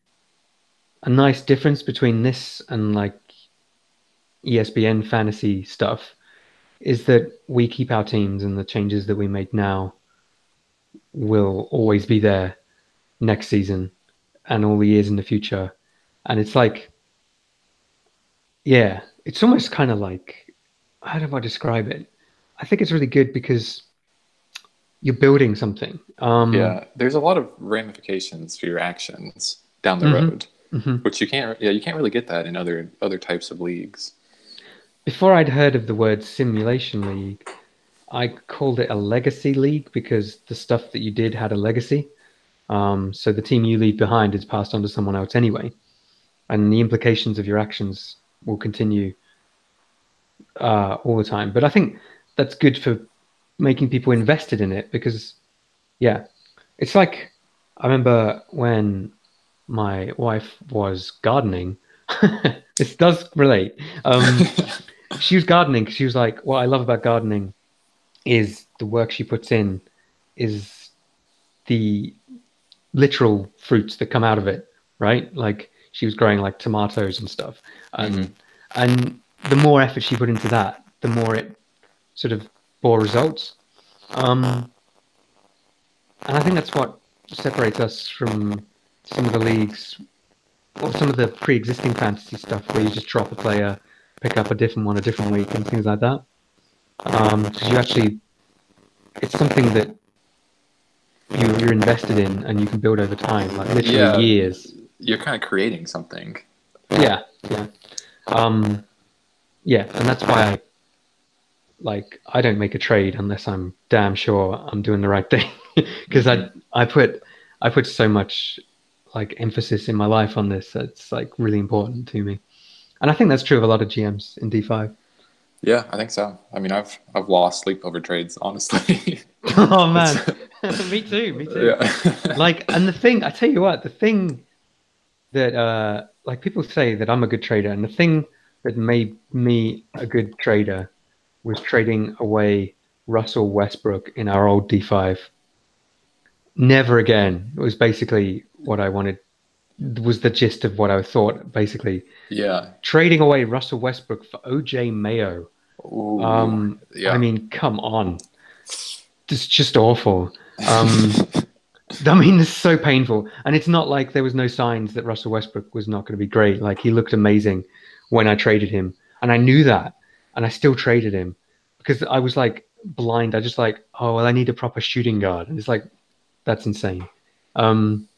a nice difference between this and like ESPN fantasy stuff is that we keep our teams, and the changes that we make now will always be there next season and all the years in the future. And it's like, yeah, it's almost kind of like, how do I describe it? I think it's really good because you're building something. Yeah, there's a lot of ramifications for your actions down the hmm road, hmm which you can't. Yeah, you can't really get that in other types of leagues. Before I'd heard of the word simulation league, I called it a legacy league because the stuff that you did had a legacy. So the team you leave behind is passed on to someone else anyway, and the implications of your actions will continue all the time. But I think that's good for making people invested in it because, yeah, it's like I remember when my wife was gardening. This does relate. She was gardening because she was like, "What I love about gardening is the work she puts in, is the literal fruits that come out of it, right? Like she was growing like tomatoes and stuff, hmm and the more effort she put into that, the more it sort of bore results. Um, and I think that's what separates us from some of the leagues or some of the pre-existing fantasy stuff where you just drop a player, pick up a different one a different week and things like that. Because you actually, it's something that you're invested in and you can build over time, like literally Yeah, years. you're kind of creating something. Yeah, yeah, um, yeah, and that's why I don't make a trade unless I'm damn sure I'm doing the right thing, because hmm I put so much like emphasis in my life on this. It's like really important to me, and I think that's true of a lot of GMs in D5. Yeah, I think so. I mean, I've lost sleep over trades, honestly. Oh It's man, me too, me too. yeah. Like, and the thing I tell you what, the thing that like people say that I'm a good trader, and the thing that made me a good trader was trading away Russell Westbrook in our old D5. Never again. It was basically what I wanted, was the gist of what I thought, basically. Yeah. Trading away Russell Westbrook for OJ Mayo. Ooh. I Yeah. mean, come on. It's just awful. I mean, it's so painful. And it's not like there was no signs that Russell Westbrook was not going to be great. Like he looked amazing when I traded him. And I knew that. And I still traded him because I was like blind. I just like, oh, well, I need a proper shooting guard. And it's like, that's insane. Um,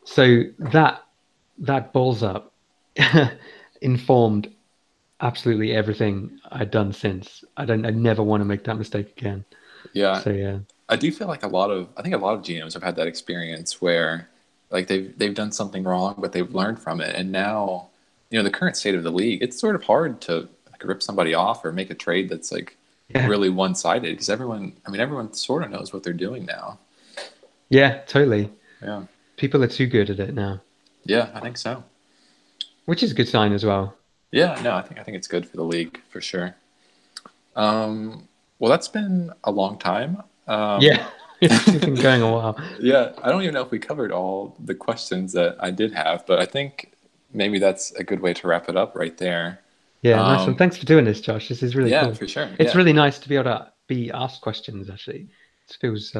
so that balls up informed absolutely everything I'd done since. I never want to make that mistake again. Yeah. So yeah. I do feel like I think a lot of GMs have had that experience where like they've done something wrong, but they've learned from it. And now, the current state of the league, it's sort of hard to like rip somebody off or make a trade that's like Yeah. really one-sided because everyone sort of knows what they're doing now. Yeah, totally. Yeah. People are too good at it now, Yeah, I think so. which is a good sign as well. Yeah, no, I think it's good for the league for sure. Well, that's been a long time. Yeah, it's been going a while. Yeah, I don't even know if we covered all the questions that I did have, but I think maybe that's a good way to wrap it up right there. Yeah, nice one. Um, Thanks for doing this, Josh. This is really yeah, cool. for sure. It's Yeah, really nice to be able to be asked questions, actually. It feels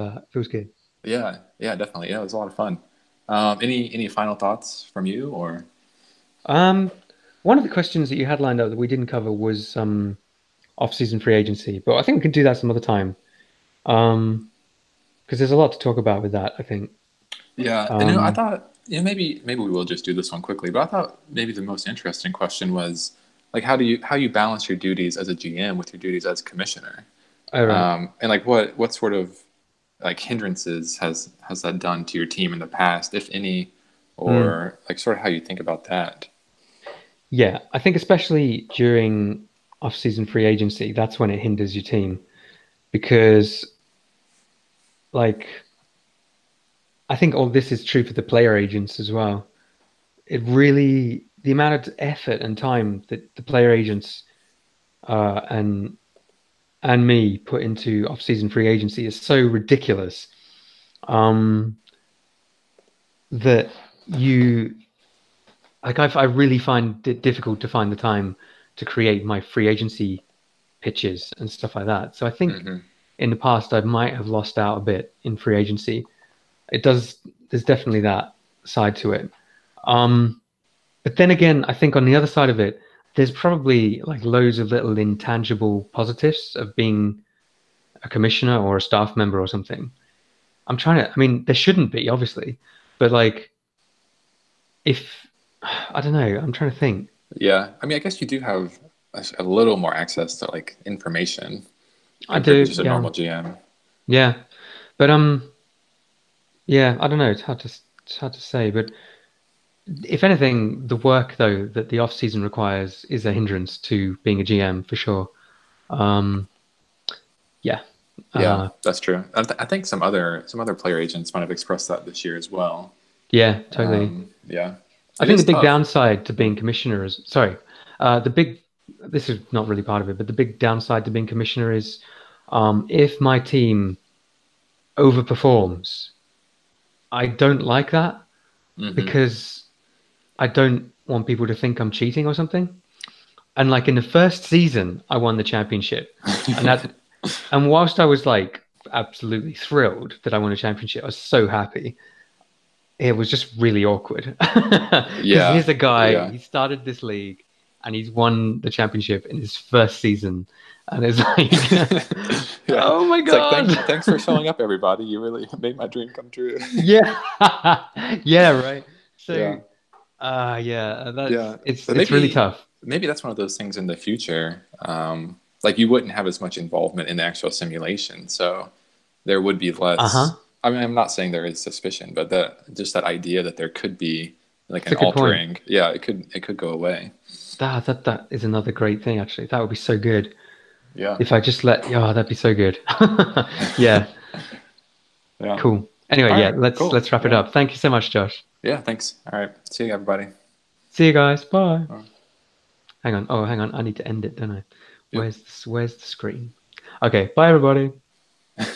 good. yeah, definitely. Yeah, it was a lot of fun. Any final thoughts from you or? Um, one of the questions that you had lined up that we didn't cover was off-season free agency, but I think we can do that some other time. Because there's a lot to talk about with that, I think. Yeah, and I Um, thought maybe we will just do this one quickly, but I thought maybe the most interesting question was like how you balance your duties as a GM with your duties as commissioner, all right. and like what sort of like hindrances has that done to your team in the past, if any, Hmm. or like sort of how you think about that? Yeah, I think especially during off-season free agency, that's when it hinders your team because, like, I think all this is true for the player agents as well. It really, the amount of effort and time that the player agents uh, and and me put into off-season free agency is so ridiculous um, that you like I really find it difficult to find the time to create my free agency pitches and stuff like that. So I think Hmm. in the past I might have lost out a bit in free agency. It does. There's definitely that side to it. Um, but then again, I think on the other side of it, there's probably like loads of little intangible positives of being a commissioner or a staff member or something. I'm trying to. I mean, there shouldn't be, obviously, but like if I don't know, I'm trying to think. Yeah, I mean, I guess you do have a little more access to like information I compared to do, just a yeah, normal GM. yeah, but yeah, I don't know. It's hard to say, but if anything, the work though that the off season requires is a hindrance to being a GM for sure. Um, yeah, Yeah, uh, that's true. I think some other player agents might have expressed that this year as well. yeah, totally. Yeah, I it think the is big tough. downside to being commissioner is, sorry, the big, this is not really part of it, but the big downside to being commissioner is if my team overperforms, I don't like that Hmm. because I don't want people to think I'm cheating or something. And like in the first season, I won the championship, and that, and whilst I was like absolutely thrilled that I won a championship, I was so happy. It was just really awkward because Yeah, here's a guy, yeah, he started this league and he's won the championship in his first season. And it's like, yeah. oh my It's like God. thanks for showing up, everybody. You really made my dream come true. Yeah. Yeah, right. So, Yeah, yeah, that's yeah. But it's really tough. maybe that's one of those things in the future. Like you wouldn't have as much involvement in the actual simulation, so there would be less. Uh-huh. I mean, I'm not saying there is suspicion, but that just that idea that there could be like It's an a good point. altering, yeah, it could go away. That is another great thing, actually. That would be so good Yeah. if I just let, oh, that'd be so good. Yeah, Yeah. cool. Anyway, All yeah, right. Cool. let's wrap it Yeah. up. Thank you so much, Josh. Yeah. Thanks. All right. See you, everybody. See you guys. Bye. Uh, Hang on. Oh, hang on. I need to end it, don't I? yep. Where's the screen? Okay. Bye, everybody.